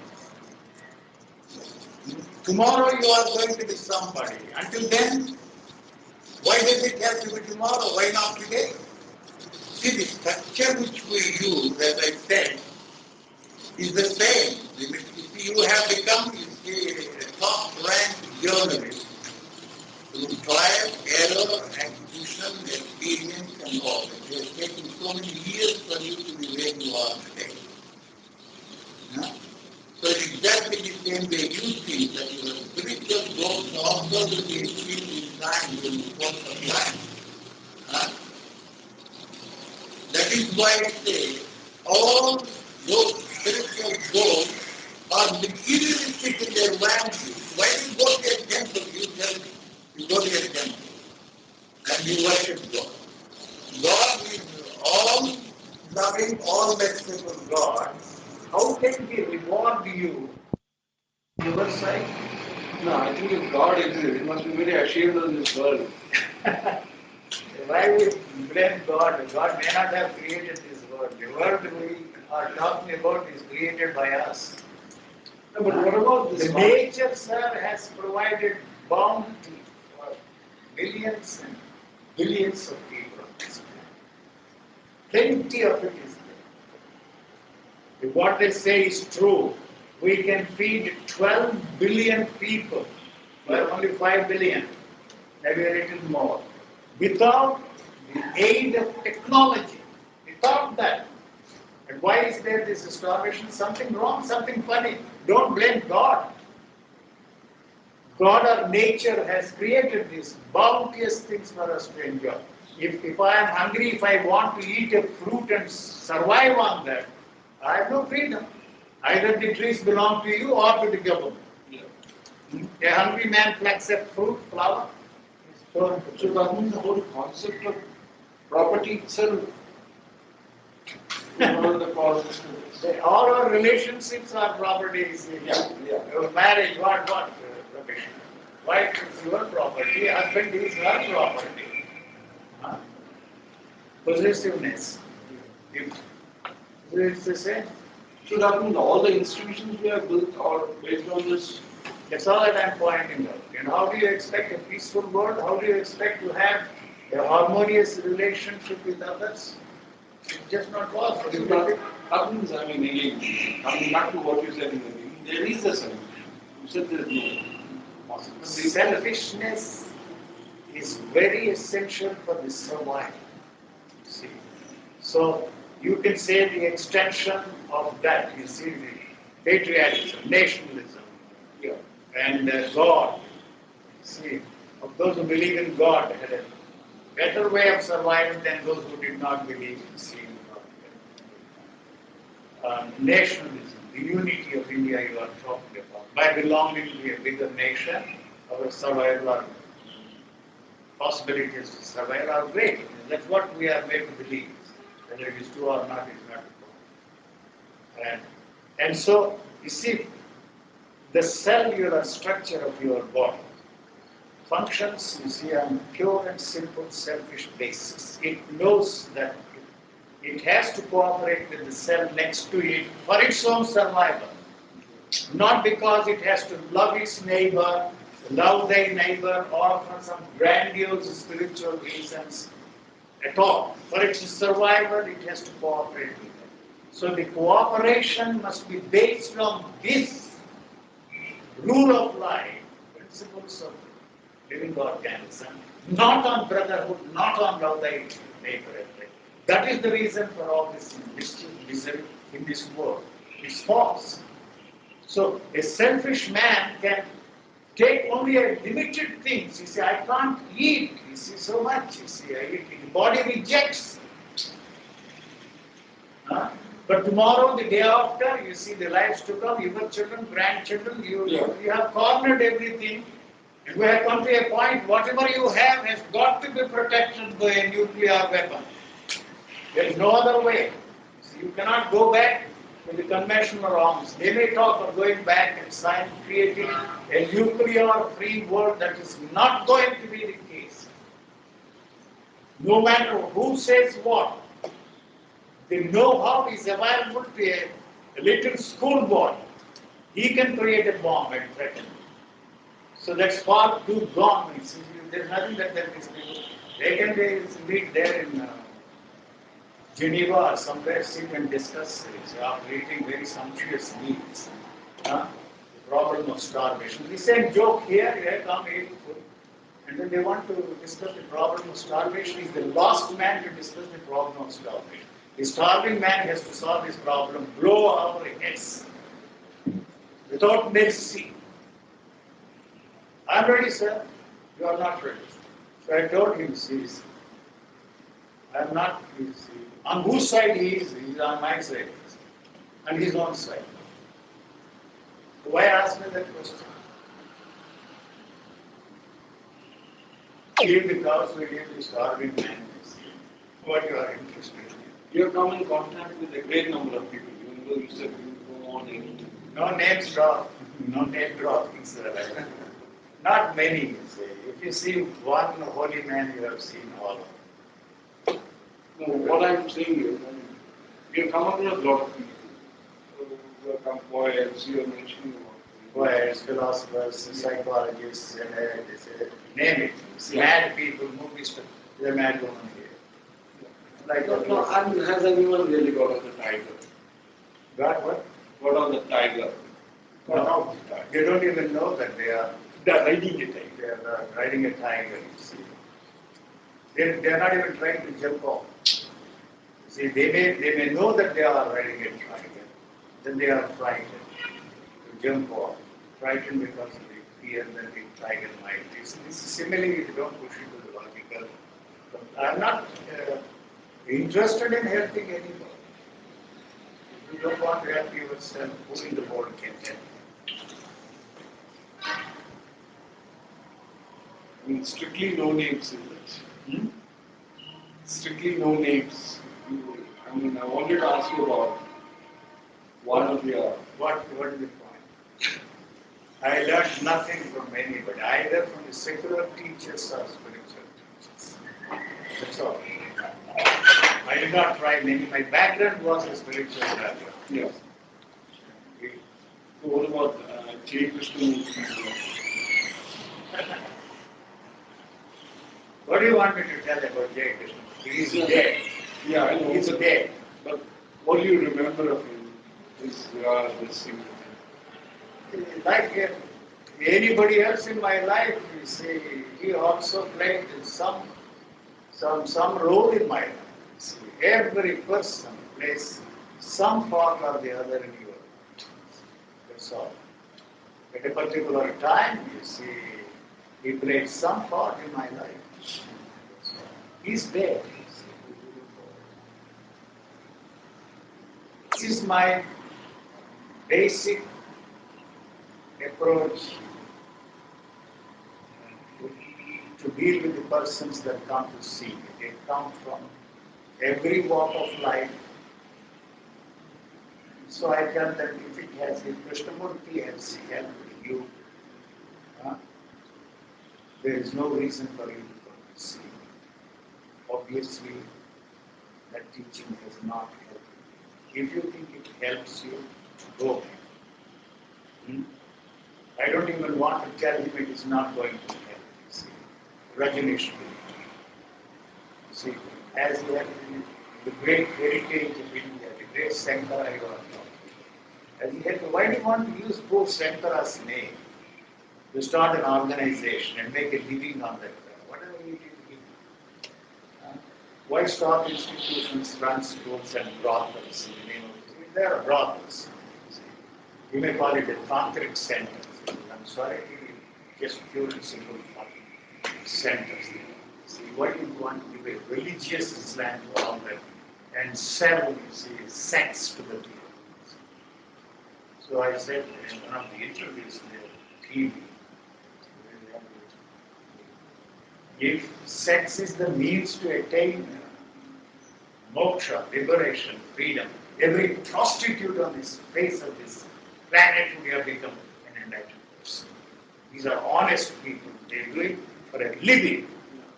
Tomorrow you are going to be somebody. Until then, why does it have to be tomorrow? Why not today? See, the structure which we use, as I said, is the same. You have become a top-ranked journalist through trial, error, acquisition, experience, and all. It has taken so many years for you to be where you are today. Huh? So it's exactly the same way you think that your spiritual growth also will be achieved in time, in the course of time. Huh? That is why I say all those spiritual goals are materialistic in their value. Why you go to a temple, you tell me. You go to a temple and you worship God. God is all loving, all merciful God. How can He reward you on your side?
No, I think if God exists, He must be very ashamed of this world.
Why we blame God? God may not have created this world. The world we are talking about is created by us.
No, but what about this
The
God?
nature, sir, has provided bounty for billions and billions of people on this planet. Plenty of it is there. If what they say is true, we can feed 12 billion people, but only 5 billion, maybe a little more, without the aid of technology. Without that. And why is there this starvation? Something wrong, something funny. Don't blame God. God or nature has created these bounteous things for us to enjoy. If I am hungry, if I want to eat a fruit and survive on that, I have no freedom. Either the trees belong to you or to the government.
Yeah.
A hungry man plucks a fruit, flower, is thrown to
So that means the whole concept of property itself is one of the causes to this.
all our relationships are properties.
Yeah.
Your marriage, what? Rubbish. Wife is your property, husband is her property. Huh? Possessiveness. It's the same.
So that means all the institutions we have built are based on this.
That's all that I'm pointing out. And how do you expect a peaceful world? How do you expect to have a harmonious relationship with others? It's just not possible.
So that means, I mean, again, coming back to what you said in the beginning, there is a solution. You said there is no possibility.
Selfishness is very essential for the survival. See, so you can say the extension of that. You see, the patriotism, nationalism,
Yeah.
and God. See, of those who believe in God had a better way of survival than those who did not believe in seeing God. Nationalism, the unity of India you are talking about. By belonging to a bigger nation, our survival, our possibilities to survive are great. That's what we are made to believe. Whether it is true or not is not important. And so, you see, the cellular structure of your body functions, you see, on pure and simple selfish basis. It knows that it has to cooperate with the cell next to it for its own survival. Not because it has to love its neighbor, love their neighbor, or for some grandiose spiritual reasons at all. For its survival, it has to cooperate with it. So the cooperation must be based on this rule of life, principles of living organism, not on brotherhood, not on love thy neighbor. That is the reason for all this mischief, misery in this world. It's false. So a selfish man can take only a limited things. You see, I can't eat. You see, so much. You see, I eat. The body rejects. But tomorrow, the day after, you see the lives to come, your children, grandchildren, you have cornered everything. And we have come to a point, whatever you have has got to be protected by a nuclear weapon. There is no other way. So you cannot go back to the conventional arms. They may talk of going back and creating a nuclear-free world. That is not going to be the case. No matter who says what, the know-how is available to a little schoolboy. He can create a bomb and threaten. So that's far too gone. There's nothing that these people. They can meet there in Geneva or somewhere, sit and discuss after eating very sumptuous meals. The problem of starvation. The same joke here, come eat food. And then they want to discuss the problem of starvation. Is the last man to discuss the problem of starvation. The starving man has to solve this problem, blow our heads without mercy. I'm ready, sir. You are not ready. So I told him, see, I'm not, you see. On whose side he is? He is on my side. On his own side. Why ask me that question? Leave the cows, we leave the starving man. What you are interested in.
You have come in contact with a great number of people, even though you said you go on and
no names drop. No name dropping, sir. Not many, you say. If you see one holy man, you have seen all of them.
no, what I'm saying is, you have come across a lot of people who have come poets, you are mentioning
Poets, philosophers, psychologists, and name it. Mad people, movies, the mad woman here. Like
No, and has anyone really got on the tiger?
got what?
Got on the tiger?
No, they don't even know that they are
riding a tiger.
They are riding a tiger, you see. They are not even trying to jump off. See, they may know that they are riding a tiger, then they are frightened to jump off. Frightened because of the fear that the tiger might. This is similarly, they don't push it to the logical. I'm not interested in helping anybody. If you don't want to help yourself, who in the world can help?
I mean, strictly no names, is it? Strictly no names. I mean, I wanted to ask you about one of your.
What is the point? I learned nothing from anybody, either from the secular teachers or spiritual teachers. That's all. I did not try many. My background was a spiritual background.
Yes. So what about Krishnamurti?
What do you want me to tell about J. Krishnamurti? He is dead.
Yeah, I know.
He's there.
But what do you remember of him? This thing.
Like anybody else in my life, you see, he also played some role in my life. See, every person plays some part or the other in your life. That's all. At a particular time, you see, he played some part in my life. He's there. This is my basic approach to deal with the persons that come to see me. They come from every walk of life. So I tell them, if Krishnamurti has helped you, there is no reason for you to come to see me. Obviously, that teaching has not helped you. If you think it helps you, go. I don't even want to tell him it is not going to help. See, Rajneesh, see, as he had the great heritage of India, the great Sankara you are talking. As he had, why do you want to use poor Sankara's name to start an organization and make a living on that? Whatever you did, why start institutions, run schools and brothels in the name of there are brothels. You may call it a tantric center. I'm sorry, just pure and simple centers. See, why do you want to give a religious Islam to all that and sell, you see, sex to the people? So I said in one of the interviews in the TV, if sex is the means to attain moksha, liberation, freedom, every prostitute on this face of this planet would have become an enlightened person. These are honest people. They do it for a living.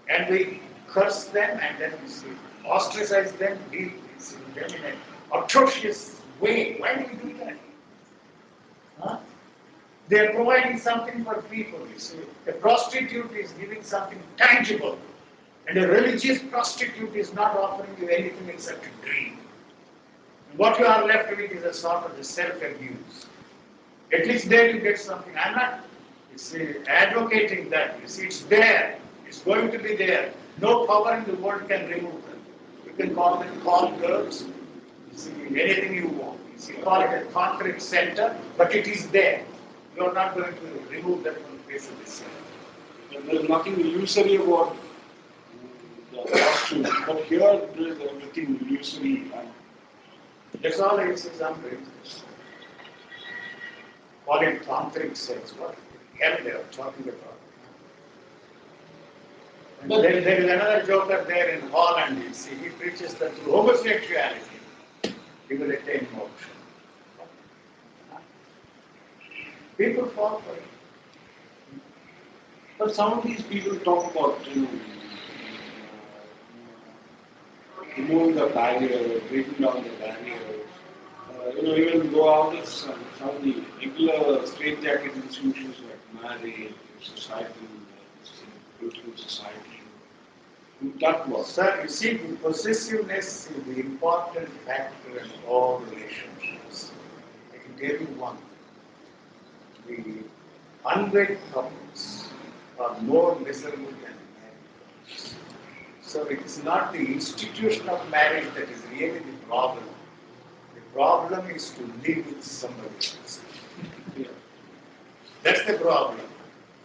And we curse them and then we see, ostracize them, deal with them in an atrocious way. Why do we do that? They are providing something for people. You see, a prostitute is giving something tangible, and a religious prostitute is not offering you anything except a dream. And what you are left with is a sort of self-abuse. At least there you get something. I'm not advocating that. You see, it's there. It's going to be there. No power in the world can remove them. You can call them call girls. You see, anything you want. You see, call it a tantric center, but it is there. You are not going to remove that from the face of this earth.
There is nothing illusory about the costume, but here there is everything illusory.
That's all it is. Call it tantric sex. What the hell they are talking about? And there is another joker there in Holland. You see, he preaches that through homosexuality he will attain moksha. People fall for it.
But some of these people talk about, removing the barrier, breaking down the barrier. Even go out of some of the regular straitjacket institutions like marriage, society, beautiful society. That was.
Sir, you see, the possessiveness is the important factor in all relationships. I can tell you one. The unwed couples are more miserable than married couples. So it is not the institution of marriage that is really the problem. The problem is to live with somebody else. That's the problem.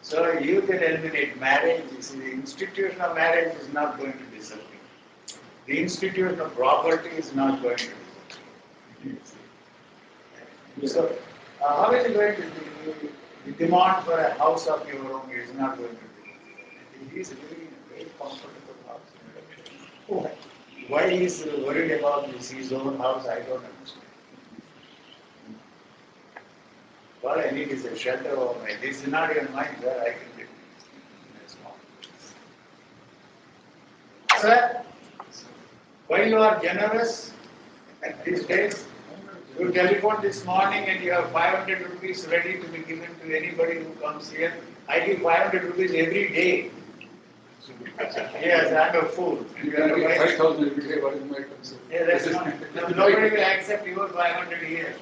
So you can eliminate marriage. You see, the institution of marriage is not going to disappear. The institution of property is not going to disappear. So how is it going to be? The demand for a house of your own is not going to disappear. He is living in a very comfortable house. Why he is worried about his own house, I don't understand. What I need is a shelter over my. This is not even mine where I can live. Sir, why you are generous these days? You telephone this morning and you have 500 rupees ready to be given to anybody who comes here. I give 500 rupees every day. Yes, I'm a fool.
You can get 5,000 every day, what is my concern?
Yeah, that's not, nobody will accept your 500 years.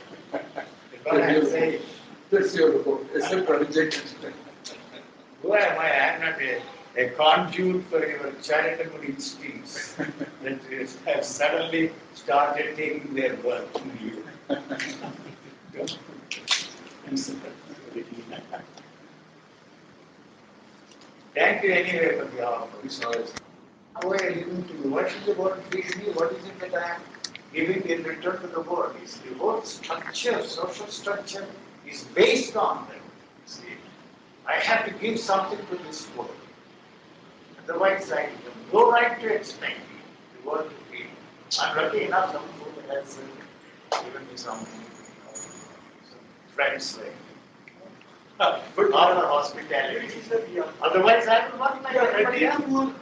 God has said,
That's your report. Accept or reject.
who am I? I am not a conduit for your charitable instincts that have suddenly started taking their birth in you. Thank you anyway for the offer.
It's always.
How I living to you? What is the world feed me? What is it that I am giving in return to the world? Is the whole structure, social structure, is based on that. See, I have to give something to this world. Otherwise, I have no right to expect the world to feed me. I'm lucky enough, some food has given me some friends like good honor hospitality. Otherwise, I will work like everybody else.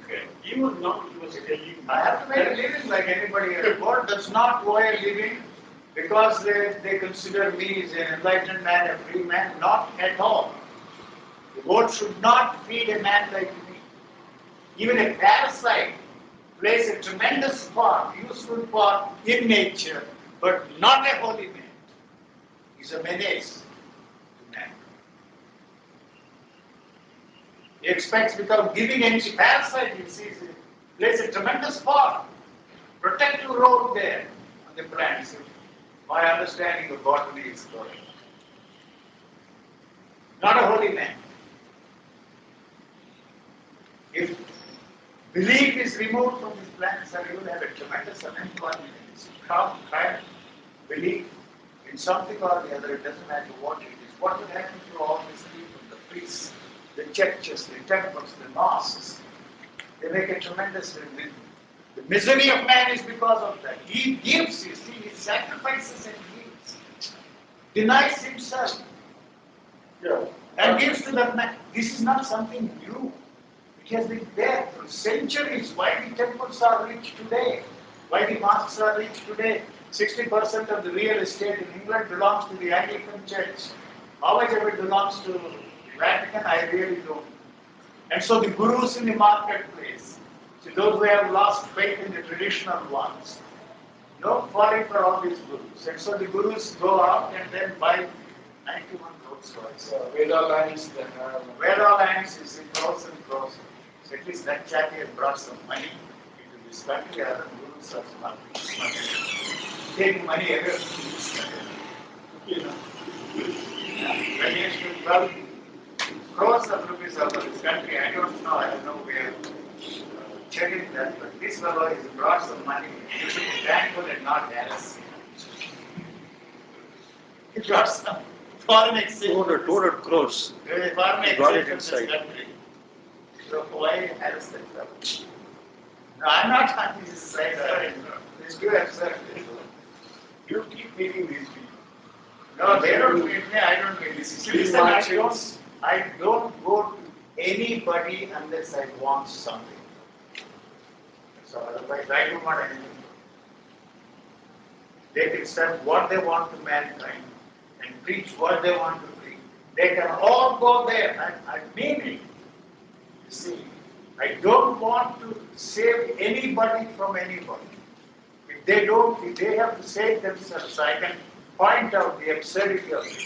He was not, he was telling.
I have to make a living like anybody else. God does not owe a living because they consider me as an enlightened man, a free man. Not at all. The God should not feed a man like me. Even a parasite plays a tremendous part, useful part in nature, but not a holy man. He's a menace to man. He expects without giving any parasite, he sees it plays a tremendous part. Protective role there on the plants. My understanding of botany is correct. Not a holy man. If belief is removed from these plants, you will have a tremendous unemployment. Strong, kind belief in something or the other, it doesn't matter what it is. What will happen to all these people, the priests, the churches, the temples, the mosques? They make a tremendous living. The misery of man is because of that. He gives, you see, he sacrifices and gives. Denies himself.
Yeah.
And gives to that man. This is not something new. It has been there for centuries. Why the temples are rich today? Why the mosques are rich today? 60% of the real estate in England belongs to the Anglican Church. How much of it belongs to the Vatican? I really don't know. And so the gurus in the marketplace, so those who have lost faith in the traditional ones, falling for all these gurus. And so the gurus go out and then buy 91 crores for
Veda lines that have.
Veda lands is in crores and crores. So at least that chap has brought some money into this country. Other gurus are smart. Taking money away from this country. You know. When you should 12 crores of rupees out of this country, I don't know. I don't know where checking that, but this fellow has brought some money. You should be thankful and not harass him. He brought some foreign exchange.
200 crores.
Foreign
He brought it
exchange from this
inside.
country. So why harass that fellow? No, I'm not on his side. It's too absurd.
You keep meeting these people.
No, they don't meet me. I don't meet this. Listen, I don't go to anybody unless I want something. So otherwise, I don't want anything. They can serve what they want to mankind and preach what they want to preach. They can all go there. I mean it. You see, I don't want to save anybody from anybody. If they have to save themselves, I can point out the absurdity of it.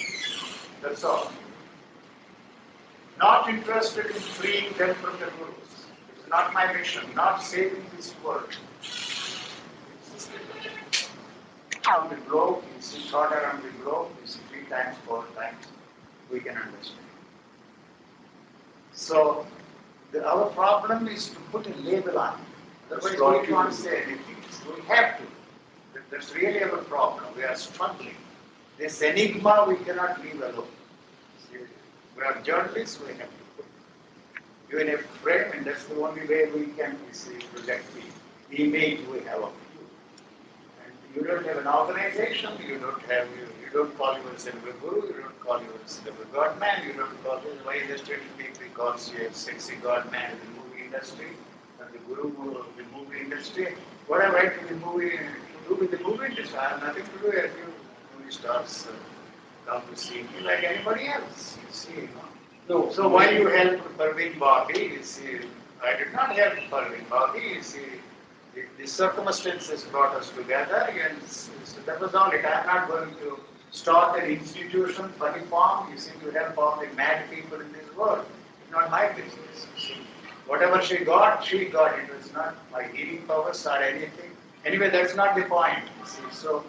That's all. Not interested in freeing them from the gurus. It's not my mission, not saving this world. On the globe, you see short around the globe, you see 3 times, 4 times, we can understand. So, our problem is to put a label on it. Otherwise, we can't say anything. We have to. That's really our problem. We are struggling. This enigma we cannot leave alone. See, we are journalists, we have to put you in a frame, and that's the only way we can project the image we have of you. And you don't have an organization, you don't call yourself a guru, you don't call yourself a God man, you don't call yourself, why illustrated people calls you a sexy God man in the movie industry, and the guru of the movie industry. What am I to the movie to do with the movie industry? I have nothing to do with you. Movie stars come to see me like anybody else. You see, no. So why you help Parveen Bobby? You see, I did not help for the body. You see, the circumstances brought us together, and so that was all it. I am not going to start an institution, funny form, you see, to help all the mad people in this world. It's not my business. You see. Whatever she got, she got. It was not my healing powers or anything. Anyway, that's not the point. You see. So,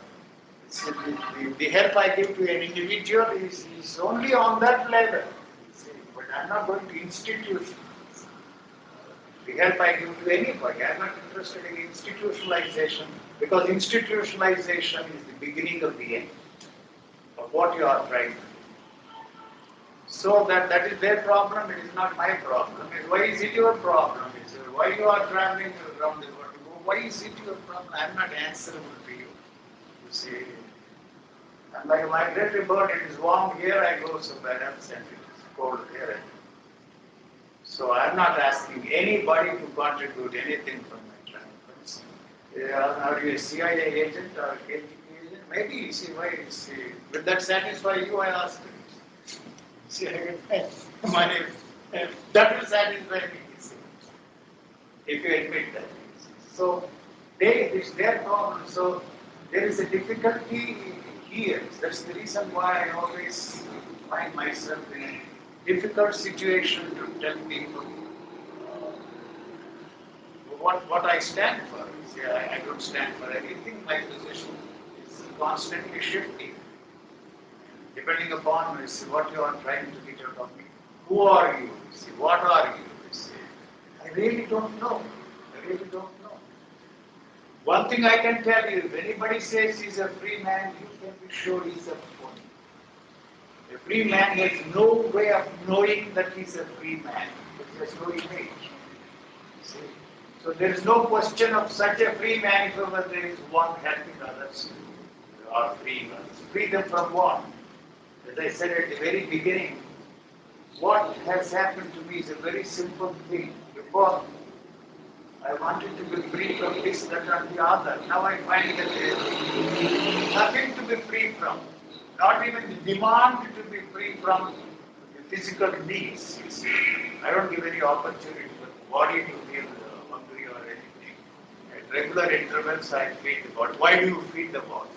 the help I give to an individual is only on that level. You see. But I'm not going to institution. The help I give to anybody. I'm not interested in institutionalization because institutionalization is the beginning of the end of what you are trying to do. So that is their problem, it is not my problem. Why is it your problem? Why you are traveling around the world? Why is it your problem? I am not answerable to you. You see, I'm like a migratory bird, it is warm here, I go somewhere else and it is cold here. So I'm not asking anybody to contribute anything from my conference. Are you a CIA agent or a KGB agent? Maybe, you see, why? See, will that satisfy you? I ask you. See, I get money. That will satisfy me, you see, if you admit that. So, it's their problem. So, there is a difficulty here. That's the reason why I always find myself in a difficult situation to tell people what I stand for. See, I don't stand for anything. My position is constantly shifting, depending upon what you are trying to get out of me. Who are you? See, what are you? See, I really don't know. I really don't know. One thing I can tell you, if anybody says he's a free man, you can be sure he's a phony. A free man has no way of knowing that he's a free man. He has no image. See? So there is no question of such a free man if ever there is one helping others or freeing others. Free them from what? As I said at the very beginning, what has happened to me is a very simple thing. Before, I wanted to be free from this, that, and the other. Now I find that there is nothing to be free from. Not even the demand to be free from the physical needs. You see. I don't give any opportunity for the body to feel hungry or anything. At regular intervals, I feed the body. Why do you feed the body?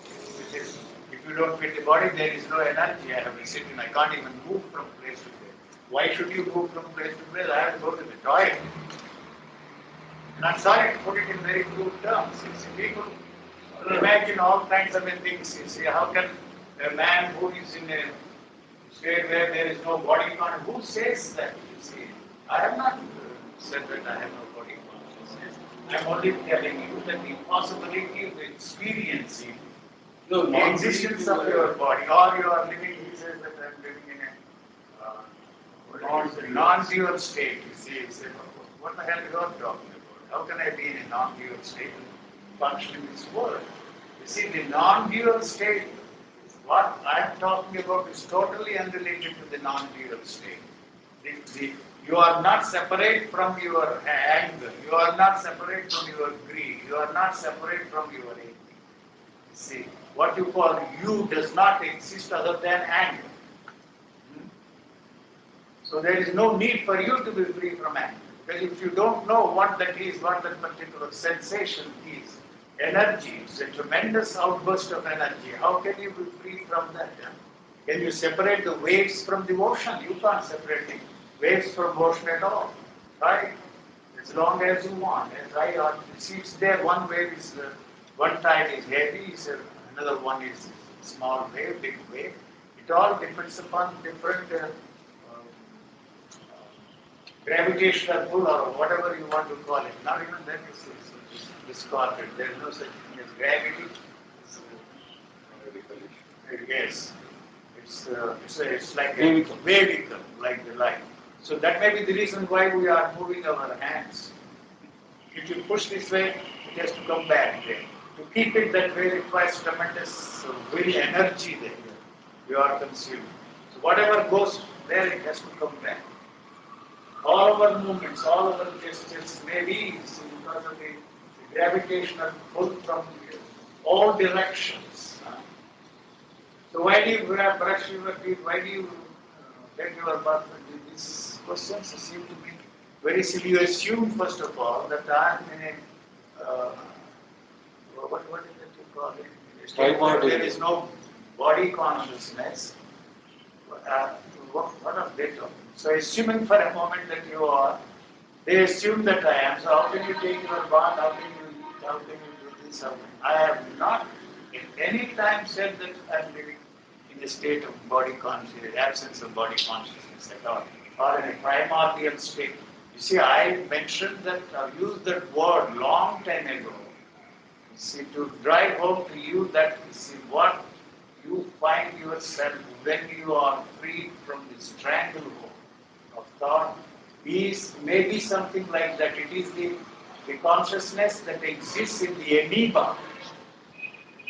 Because if you don't feed the body, there is no energy. I have to sit in. I can't even move from place to place. Why should you move from place to place? I have to go to the toilet. And I'm sorry to put it in very crude terms. You see, people imagine all kinds of things. You see, how can a man who is in a state where there is no body consciousness, who says that? You see, I have not said that I have no body consciousness. I am only telling you that the possibility of experiencing the existence of your body, or you are living, he says that I am living in a non-dual state. You see, what the hell you are talking about? How can I be in a non-dual state and function in this world? You see, the non-dual state, what I am talking about is totally unrelated to the non-dual state. You are not separate from your anger. You are not separate from your greed. You are not separate from your anything. See, what you call you does not exist other than anger. So there is no need for you to be free from anger. Because if you don't know what that is, what that particular sensation is, energy, it's a tremendous outburst of energy. How can you be free from that? Can you separate the waves from the ocean? You can't separate the waves from ocean at all. Right? As long as you want. As I see, it's there. One wave is, one tide is heavy, another one is small wave, big wave. It all depends upon different gravitational pull or whatever you want to call it. Not even that is discarded. There is no such thing as gravity. Yes. It's like a vehicle, like the light. So that may be the reason why we are moving our hands. If you push this way, it has to come back there. To keep it that way requires tremendous will, energy there. You are consuming. So whatever goes there, it has to come back. All our movements, all our gestures may be because of the gravitational pull from all directions. So why do you brush your teeth? Why do you take your bath? These questions seem to be very silly. You assume, first of all, that I am in a, what is it you call it? In a state where there is no body consciousness. What are they talking? So assuming for a moment that you are, they assume that I am. So how can you take your bath? How can you eat? How can you do this? I have not at any time said that I am living in a state of body consciousness, absence of body consciousness at all, or in a primordial state. You see, I mentioned that, I used that word long time ago. You see, to drive home to you that, you see, what you find yourself when you are free from the stranglehold of thought is maybe something like that. It is the consciousness that exists in the amoeba,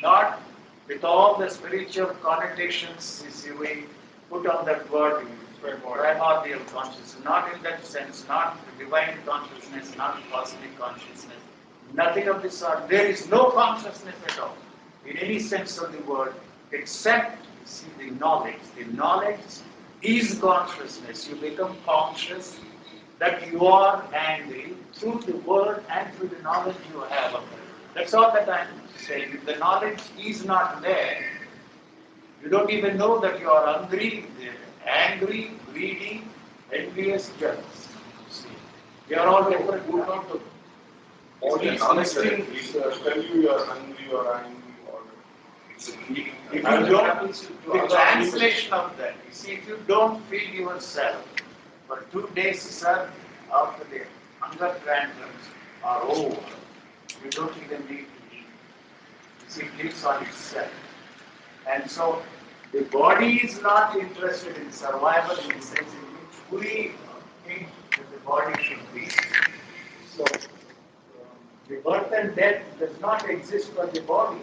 not with all the spiritual connotations we put on that word, primordial consciousness, not in that sense, not divine consciousness, not cosmic consciousness, nothing of this sort. There is no consciousness at all, in any sense of the word, except, you see, the knowledge. The knowledge is consciousness. You become conscious that you are angry through the word and through the knowledge you have of it. That's all that I'm saying. If the knowledge is not there, you don't even know that you are hungry, angry, greedy, envious, jealous. See, we are all different.
All the knowledge that tell you you are hungry or angry or it's a need.
If you don't, the translation of that, you see, if you don't feed yourself for 2 days, sir, after the hunger tantrums are over, you don't even need to eat. You see, it lives on itself. And so, the body is not interested in survival in the sense in which we think that the body should be. So, the birth and death does not exist for the body.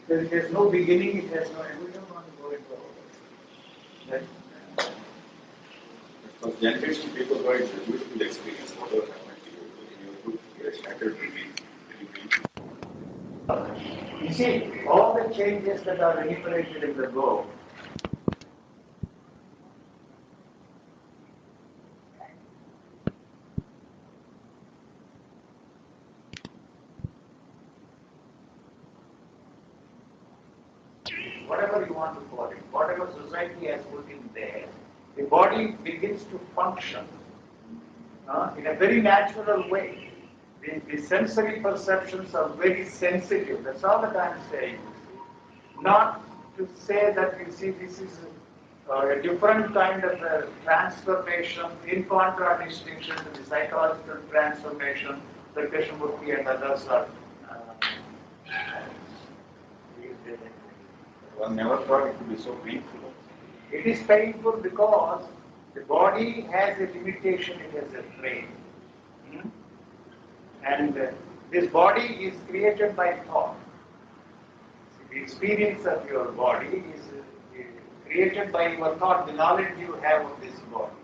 There is no beginning, it has no end. We don't want to go into all that.
For generation, people got a beautiful experience, whatever happened to you. In your group, you are shattered between.
You see, all the changes that are enumerated in the book, whatever you want to call it, whatever society has put in there, the body begins to function in a very natural way. The sensory perceptions are very sensitive. That's all that I'm saying. Not to say that you see this is a different kind of a transformation in contradistinction to the psychological transformation that Krishnamurti and others are.
One never thought it would be so painful.
It is painful because the body has a limitation, it has a frame. And this body is created by thought. The experience of your body is created by your thought, the knowledge you have of this body.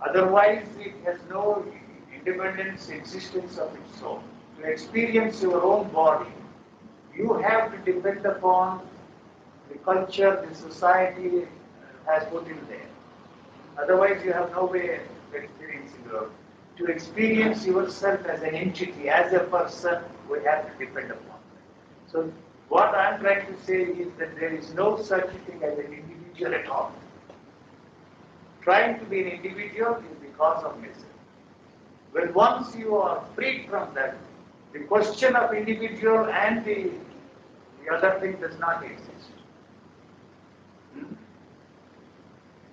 Otherwise, it has no independent existence of its own. To experience your own body, you have to depend upon the culture, the society has put in there. Otherwise, you have no way of experiencing your. To experience yourself as an entity, as a person, we have to depend upon that. So, what I am trying to say is that there is no such thing as an individual at all. Trying to be an individual is the cause of misery. When once you are freed from that, the question of individual and the other thing does not exist.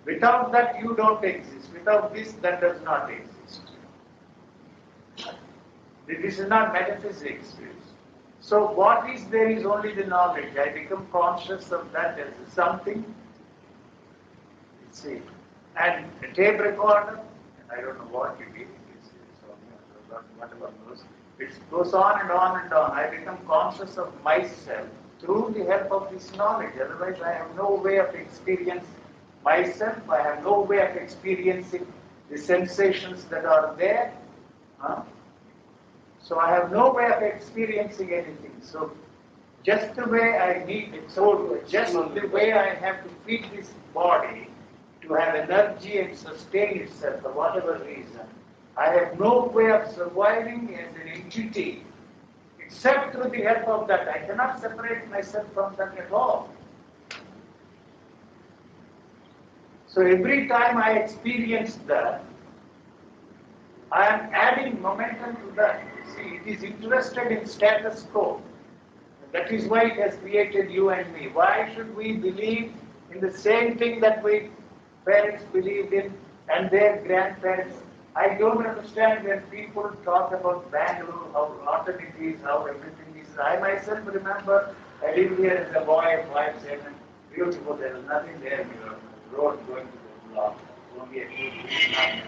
Without that, you don't exist. Without this, that does not exist. This is not metaphysics. So what is there is only the knowledge. I become conscious of that as something. See, and a tape recorder, I don't know what it is. Whatever goes. It goes on and on and on. I become conscious of myself through the help of this knowledge. Otherwise, I have no way of experiencing myself. I have no way of experiencing the sensations that are there. So I have no way of experiencing anything. So just the way I need it, so just the way I have to feed this body to have energy and sustain itself for whatever reason, I have no way of surviving as an entity except through the help of that. I cannot separate myself from that at all. So every time I experience that, I am adding momentum to that. See, it is interested in status quo. That is why it has created you and me. Why should we believe in the same thing that we parents believed in and their grandparents? I don't understand when people talk about Bangalore, how rotten it is, how everything is. I myself remember I lived here as a boy, 5'7", beautiful, there was nothing there, the road going to the block, only a few trees, nothing.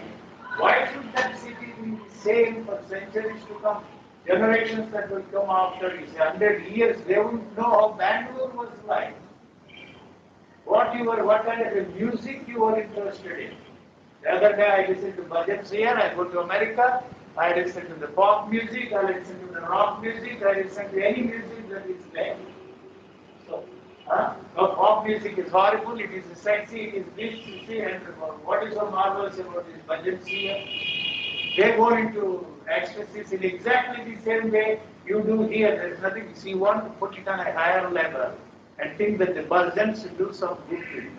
Why should that city be the same for centuries to come? Generations that will come after 100 years, they won't know how Bangalore was like. What kind of a music you were interested in. The other day I listened to bhajans here, I go to America, I listen to the pop music, I listen to the rock music, I listen to any music that is there. So, no, pop music is horrible, it is sexy, it is this, you see, and what is so marvelous about these bhajans here? They go into ecstasies in exactly the same way you do here. There is nothing. See, you want to put it on a higher level and think that the bhajans do some good to you.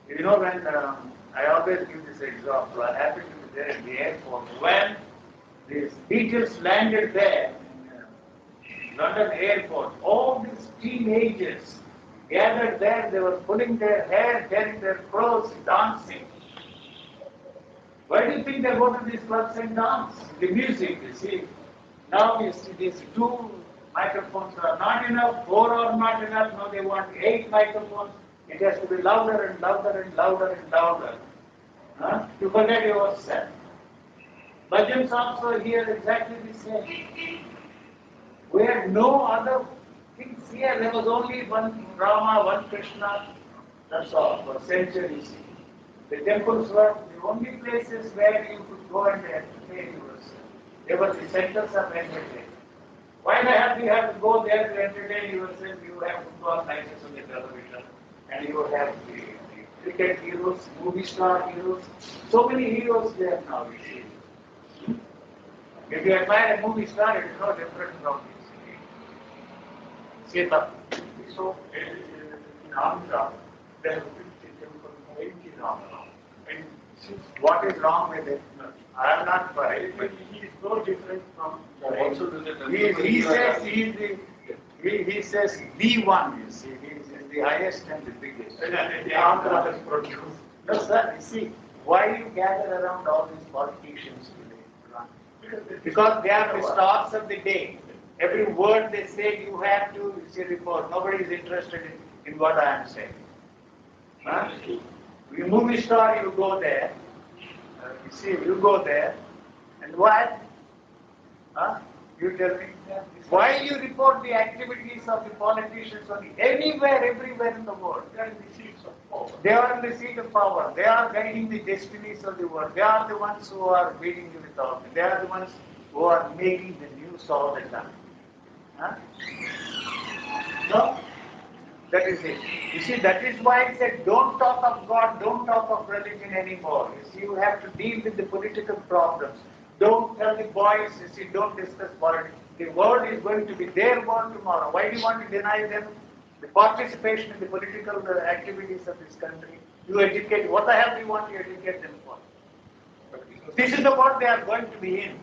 You know, when I always give this example, I happened to be there at the airport when these Beatles landed there in London airport. All these teenagers gathered there. They were pulling their hair, tearing their clothes, dancing. Why do you think they go to these clubs and dance? The music, you see. Now you see these 2 microphones are not enough, 4 are not enough, now they want 8 microphones. It has to be louder and louder and louder and louder. You forget yourself. Bhajans also here exactly the same. We had no other things here. There was only one Rama, one Krishna. That's all for centuries. The temples were the only places where you could go and entertain yourself. They were the centers of entertainment. Why the hell you have to go there to entertain yourself? You have football matches on the television, and you have the cricket heroes, movie star heroes. So many heroes there now, you see. If you admire a movie star, it is no different from this. Sita.
So, in Andhra, they have built a temple for 80 Rama. And since
What is wrong with it? I am not for
he
it.
is no different from
Also, does it
He says he says the one, you see. He is the highest and the biggest.
the Andhra has produced.
No, sir, you see, why you gather around all these politicians today? Because they are the stars of the day. Every word they say, you have to see report. Nobody is interested in what I am saying. You movie star, you go there. You see, you go there. And what? You tell me. Why you report the activities of the politicians on anywhere, everywhere in the world?
They are in the seats of power.
They are in the seat of power. They are guiding the destinies of the world. They are the ones who are beating you with all. They are the ones who are making the news all the time. No? That is it. You see, that is why I said, don't talk of God, don't talk of religion anymore. You see, you have to deal with the political problems. Don't tell the boys, you see, don't discuss politics. The world is going to be their world tomorrow. Why do you want to deny them the participation in the political activities of this country? You educate, what the hell do you want to educate them for? This is the world they are going to be in.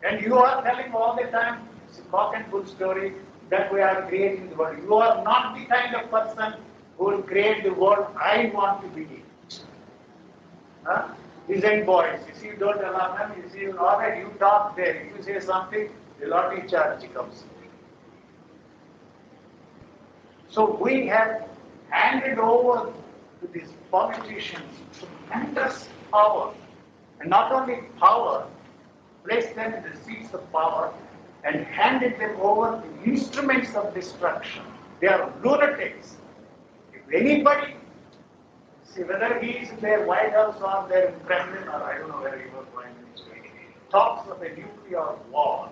And you are telling all the time, it's a cock and bull story, that we are creating the world. You are not the kind of person who will create the world I want to be in. Design boys, you see, you don't allow them, you see, all right, you talk there. If you say something, the lottery charge comes. So we have handed over to these politicians tremendous power. And not only power, placed them in the seats of power and handed them over the instruments of destruction. They are lunatics. If anybody, see whether he is in their White House or they're in Kremlin or I don't know where he was going, talks of a nuclear war,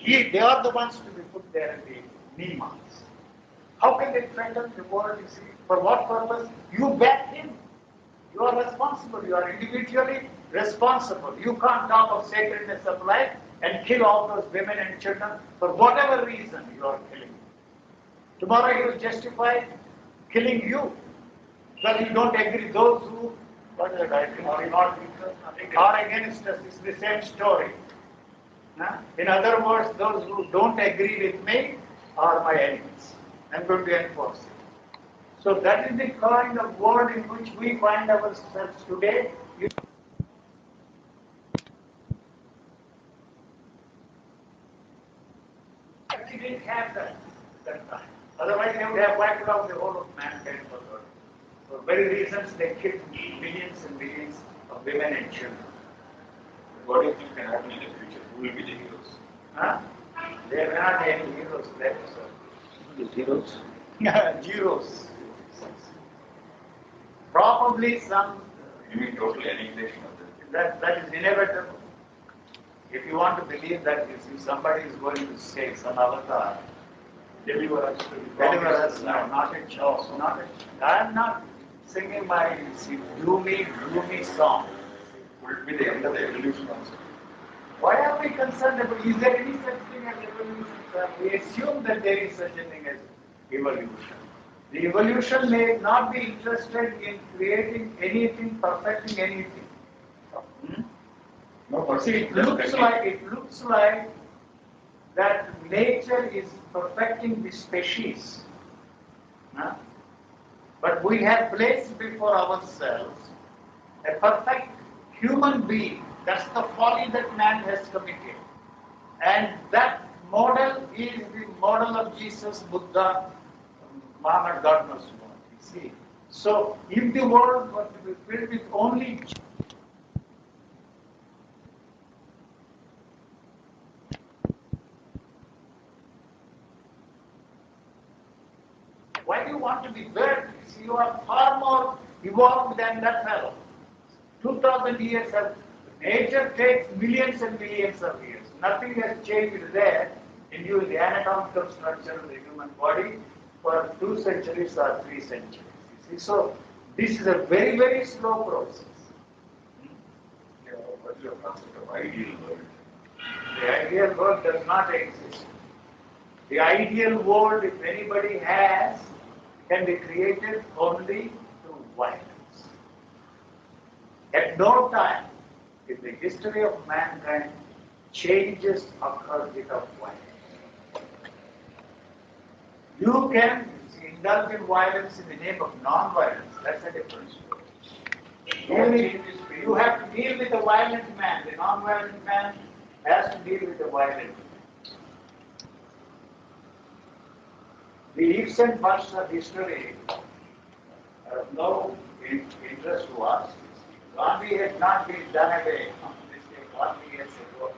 they are the ones to be put there in the knee marks. How can they threaten the world, you see? For what purpose? You back him. You are responsible. You are individually responsible. You can't talk of sacredness of life and kill all those women and children for whatever reason you are killing. Tomorrow you will justify killing you. Because you don't agree. Those who are against us is the same story. In other words, those who don't agree with me are my enemies. I'm going to enforce it. So that is the kind of world in which we find ourselves today. We didn't have that time. Otherwise, they would have wiped out the whole of mankind for very reasons they killed millions and millions of women and children.
What do you think can happen in the future? Who will be the heroes?
There are not any heroes left, sir.
The heroes?
Zeros. Probably some.
You mean total annihilation of them?
That is inevitable. If you want to believe that, you see, somebody is going to say, some avatar,
Deliver us.
deliver us now, not a choice, not a. I am not singing my gloomy song.
Would it be the end of the evolution also?
Why are we concerned about? Is there any such thing as evolution, sir? We assume that there is such a thing as evolution. The evolution may not be interested in creating anything, perfecting anything.
No, but
See, it looks like that nature is perfecting the species. But we have placed before ourselves a perfect human being. That's the folly that man has committed. And that model is the model of Jesus, Buddha, Muhammad, God knows what. You see. So if the world were to be filled with only why do you want to be bird? You are far more evolved than that fellow. 2000 years of nature takes millions and millions of years. Nothing has changed there in the anatomical structure of the human body for 2 centuries or 3 centuries. You see? So this is a very, very slow process.
What is your concept of ideal world?
The ideal world does not exist. The ideal world, if anybody has, can be created only through violence. At no time in the history of mankind changes occur without violence. You can indulge in violence in the name of non-violence. That's a different story. You have to deal with a violent man. The non-violent man has to deal with a violent man. The ifs and buts of history are of no interest to us. Gandhi had not been done away on this day 40 years ago.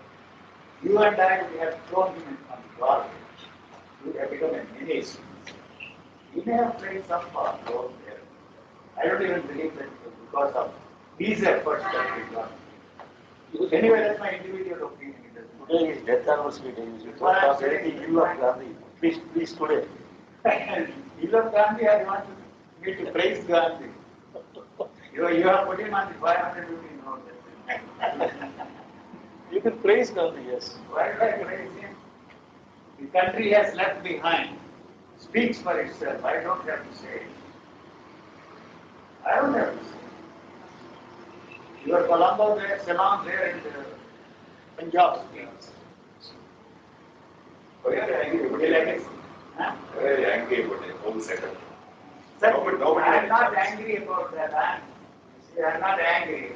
You and I would have thrown him on the garbage. He would have become a menace. He may have played some part over there. I don't even believe that it was because of his efforts that we got. Anyway, that's my individual opinion.
Today is death anniversary day. You should
Well,
talk anything you love Gandhi. Please today.
You love Gandhi, I want me to praise Gandhi. You have put him on the 500 rupee note.
You can praise Gandhi, yes.
Why do I praise him? The country has left behind speaks for itself. I don't have to say it. I don't have to say it. Your Colombo there, Ceylon there, and Punjab speaks.
Why are you angry about
The
it?
legacy. Huh?
Why are you angry about the whole setup?
Sir,
Nobody
I'm
has
not
chance.
angry about that. I'm not angry.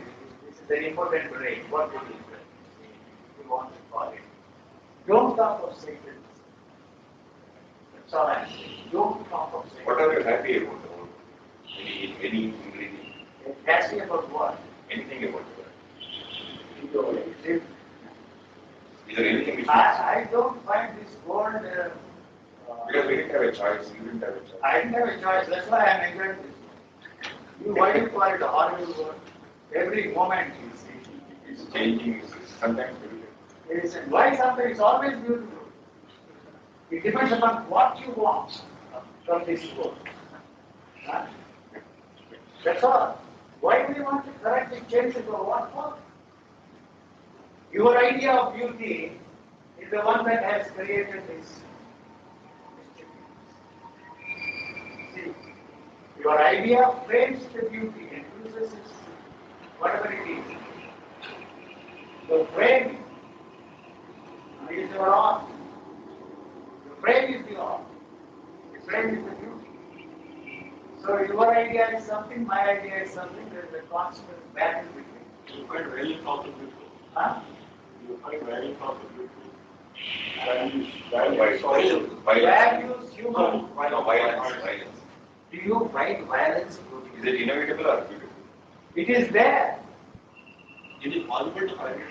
This is an important break. What it is, if you want to call it. Don't talk of sacredness. That's all I'm saying. Don't talk of sacredness.
What are you happy about the world? Any ingredient?
Happy about what?
Anything about the world?
If
Is there anything which
I don't find this world.
because we didn't have a choice, you didn't have a choice.
I didn't have a choice. That's why I'm enjoying this. Why do you call it a horrible world? Every moment you see.
It's changing, it's sometimes beautiful.
It is, why something is always beautiful? It depends upon what you want from this world. Huh? That's all. Why do you want to correct the changes or what for? Your idea of beauty is the one that has created this. See, your idea frames the beauty and uses it, whatever it is. The frame is your art. The frame is the art. The frame is the beauty. So your idea is something, my idea is something. There is a constant battle between.
You find value from the beautiful.
Huh?
You find value from the beautiful.
Values human.
Violence.
Do you find violence
Is it inevitable or beautiful?
It is there.
Is it possible to find it?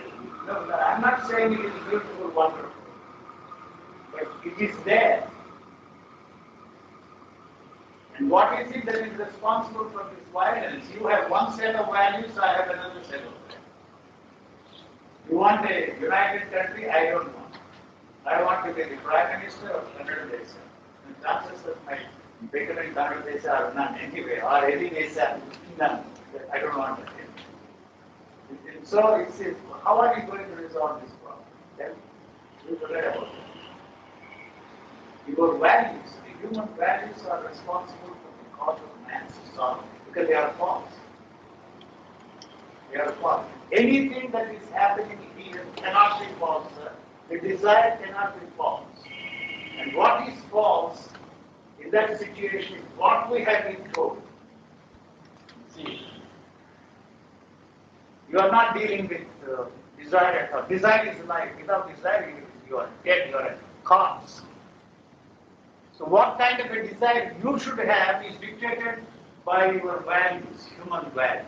No, I'm not saying it is beautiful, wonderful. But it is there. And what is it that is responsible for this violence? You have one set of values, I have another set of values. You want a united country, I don't want. I want to be the Prime Minister of Bangladesh. The chances of my becoming Bangladesh are none anyway, or any nation, none. I don't want that. So it's how are you going to resolve this problem? Tell me. You forget about it. Your values, the human values are responsible for the cause of man's sorrow because they are false. They are false. Anything that is happening here cannot be false, sir. The desire cannot be false. And what is false in that situation is what we have been told. See, you are not dealing with desire at all. Desire is life. Without desire, you are dead. You are a corpse. So what kind of a desire you should have is dictated by your values, human values.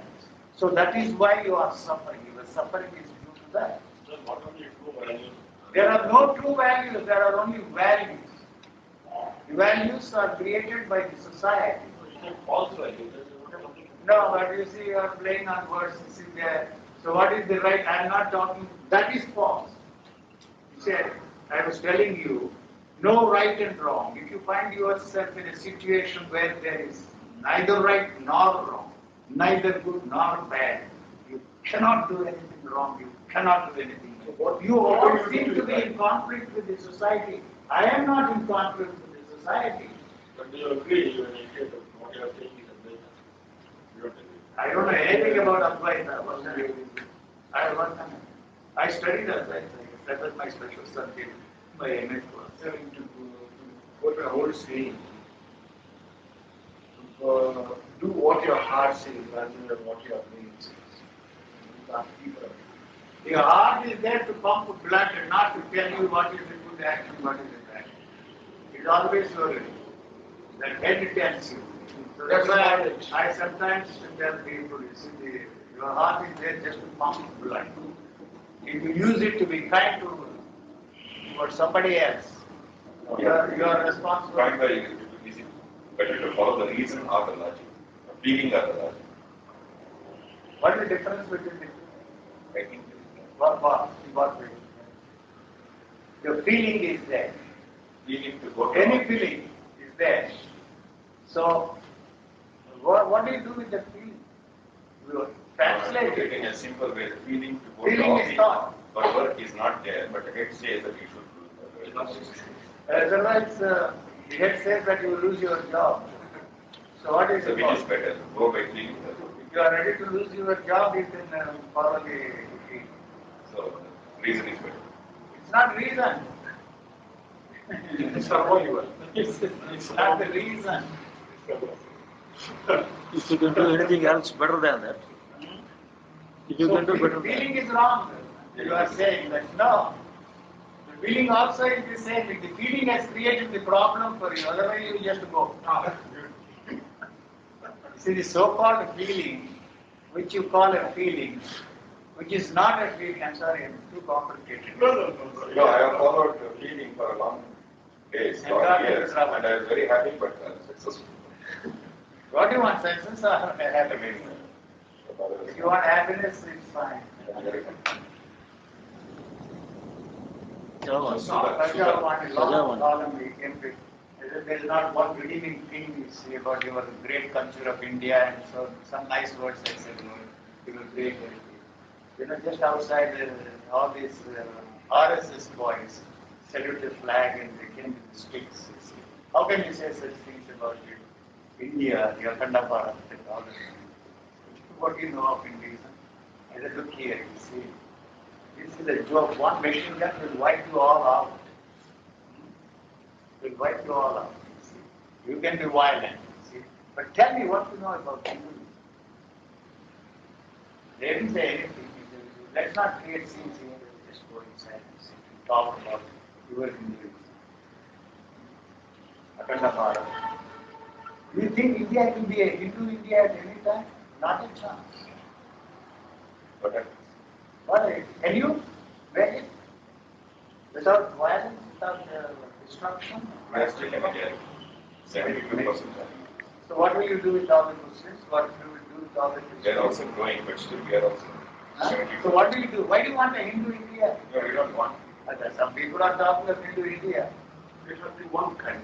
So that is why you are suffering. Your suffering is due to that.
So what are the true values?
There are no true values. There are only values. The values are created by the society.
You say false values.
No, but you see, you are playing on words. You see there. So what is the right? I am not talking. That is false. You said, I was telling you, no right and wrong. If you find yourself in a situation where there is neither right nor wrong, neither good nor bad, you cannot do anything wrong. You cannot do anything right. You all seem to be in conflict with the society. I am not in conflict with the society.
But do you agree when you say that what you are saying is Advaita? You don't agree.
I don't know anything about Advaita. I studied Advaita. That was my special subject, my MA class.
To go to a whole screen, to do what your heart says rather than what your brain says. You can't keep it.
The heart is there to pump blood and not to tell you what is a good action, what is a bad action. It's always your that head tells you. So that's why I sometimes tell people, you see, your heart is there just to pump blood. If you use it to be kind to somebody else, you are responsible.
Find by is it better to follow the reason or the logic? The feeling or the logic?
What is the difference between the two?
I think
What way? The feeling is there.
feeling to go
Any feeling is there. So, what do you do with the feeling? You translate
it in
it.
a simple way. The feeling to go
Feeling
to
is thought.
but work is not there, but the head says that you should do it.
Otherwise, the head says that you will lose your job. So what is
So
it
which is
called?
better? Go by feeling.
If you are ready to lose your job, you can follow the feeling.
So reason is better.
It's not reason.
It's survival.
It's not the reason.
If you can do anything else better than that, if you can do better than
Feeling is wrong. You are saying that no. The feeling also is the same. The feeling has created the problem for you. Otherwise, you just go. No. See, the so-called feeling, which you call a feeling, which is not a feeling. I'm sorry, I'm too complicated.
No, I have followed the feeling for a long days,
And
long
got
years,
into trouble.
and I was very happy but unsuccessful.
What do you want, success or
I
happiness?
mean,
If you want happiness, it's fine.
Java.
Raja wanted long
Raja wanted.
column, he came to There is not one redeeming thing you see about your great culture of India and so some nice words I said, you will great heritage. Just outside all these RSS boys salute the flag and they came with the sticks. You see. How can you say such things about you? India, your Kandapara, and all that. What do you know of India? I said, look here, you see. This is a joke. One machine gun will wipe you all out. Will wipe you all out. You can be violent, see. But tell me what you know about Hinduism. They didn't say anything. Let's not create scenes here. Just go inside and sit and talk about your Hinduism. Akhanda Bharat. Do you think India can be a Hindu India at any time? Not a chance. But can you make it without violence, without destruction?
We are still in India. 72%.
So what will you do with all the Muslims? What will you do with all the Christians?
They are also growing, but still we are also.
So what do you do? Why do you want a Hindu India?
No, we don't want.
Some people are talking of Hindu India.
It should be one country.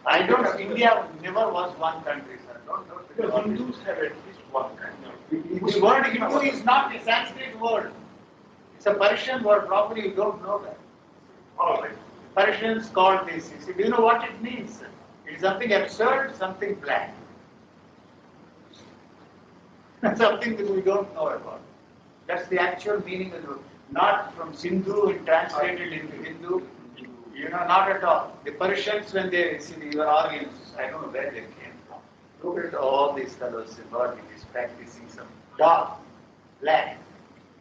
I don't know. India never was one country, sir. Don't know.
The Hindus have at least one country.
The word Hindu is not a Sanskrit word. It's a Persian word. Probably you don't know that.
All right.
Persians called this. You see, do you know what it means? It's something absurd, something black. Something that we don't know about. That's the actual meaning of the word. Not from Sindhu and translated into Hindu. Not at all. The Persians, when they see your audience, I don't know where they came from. Look at all these fellows symbolic is practicing some dark, black,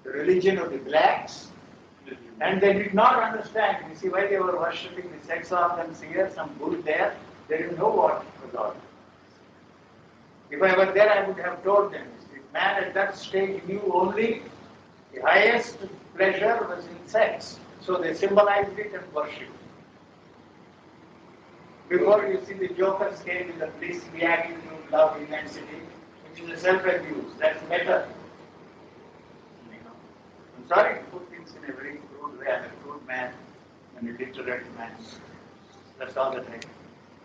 the religion of the blacks. And they did not understand. You see why they were worshipping the sex organs here, some bull there. They didn't know what was all. If I were there, I would have told them. See, man at that stage knew only the highest pleasure was in sex. So they symbolized it and worshipped. Before you see the jokers came with the bliss, beatitude, love, immensity, which is a self-abuse. That's better. I'm sorry to put things in a very crude way. I'm a crude man and a literate man. That's all that I can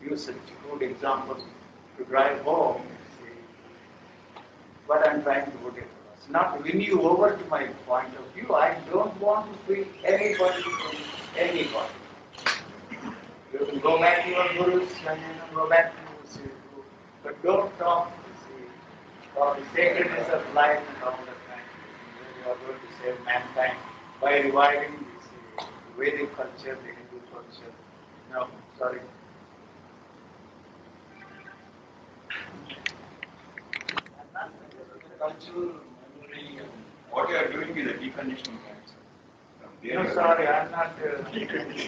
use such crude examples to drive home. See, what I'm trying to put across. Not to win you over to my point of view. I don't want to free anybody from anybody. You can go back to your gurus and go back to but don't talk about the sacredness of life and all that kind of thing. You are going to save mankind by reviving this Vedic culture, the Hindu culture. No, sorry.
Cultural memory and
What you are doing is a deconditioning cancer.
No, sorry, I'm not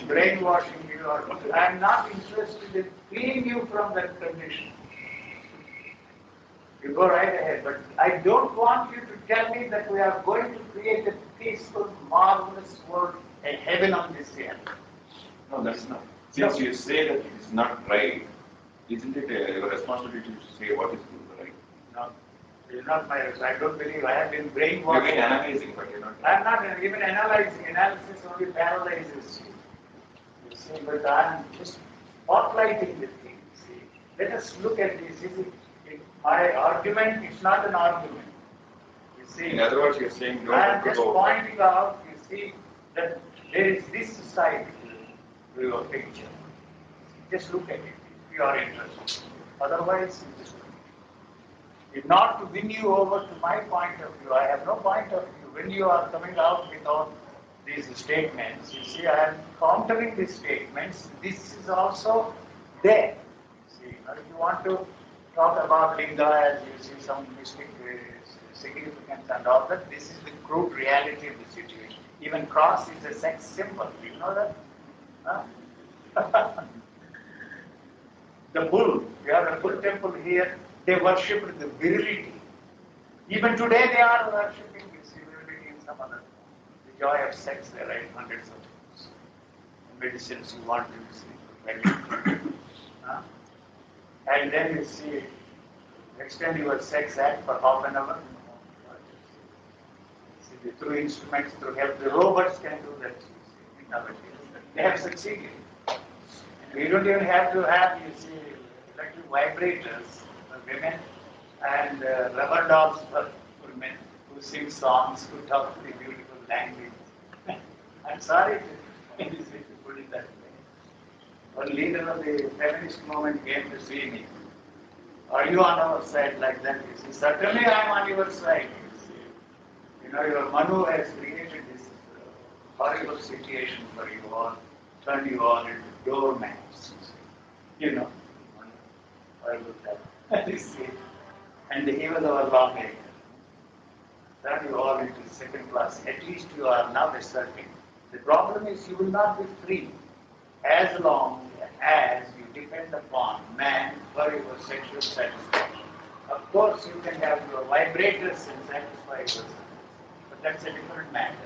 brainwashing you or I'm not interested in freeing you from that condition. You go right ahead, but I don't want you to tell me that we are going to create a peaceful, marvelous world, a heaven on this earth.
No, that's not. Since you say that it is not right, isn't it your responsibility to say what is good or right?
No, it is not my responsibility. I don't believe I have been
You've
brainwashed.
been analyzing, but you're not.
I'm not even analyzing. Analysis only paralyzes you. You see, but I'm just spotlighting the thing. See, let us look at this. My argument is not an argument. You see,
In other words, you're saying don't
I'm just
go.
pointing out. You see that there is this side to your picture. Just look at it if you are interested. Otherwise, you just. If not to win you over to my point of view, I have no point of view. When you are coming out with all these statements, you see, I am countering these statements. This is also there. See, if you want to talk about Linga as you see some mystic significance and all that, this is the crude reality of the situation. Even cross is a sex symbol. Do you know that? Huh? The bull, we have a bull temple here, they worshipped the virility. Even today they are worshipping this virility in some other form. The joy of sex, they write hundreds of books. Medicines you want to see. And then you see, extend your sex act for half an hour. See, through instruments, through help, the robots can do that. They have succeeded. We don't even have to have, you see, electric vibrators for women and rubber dolls for men who sing songs, who talk the beautiful language. I'm sorry to put it that way. One leader of the feminist movement came to see me. Are you on our side like that? You see, certainly I'm on your side. You see. You know, your Manu has created this horrible situation for you all, turned you all into doormats. You know, horrible fellow. You see. And he was our lawmaker. Turned you all into second class. At least you are now asserting. The problem is you will not be free as long as you depend upon man for your sexual satisfaction. Of course, you can have your vibrators and satisfy yourself, but that's a different matter.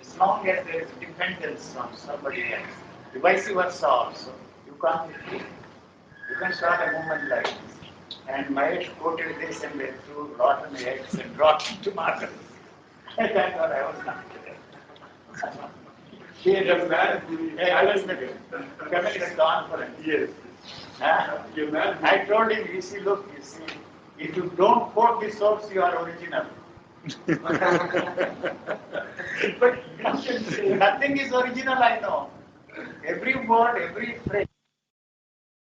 As long as there is dependence on somebody else, the vice versa also, you can't be free. You can start a movement like this. And Mahesh quoted this and they threw rotten eggs and rotten tomatoes. And thank God I was not there.
You're mad.
I was the feminist conference.
Yes.
Huh?
You're mad.
I told him, you see, look, you see, if you don't quote the source, you are original. But nothing is original, I know. Every word, every phrase.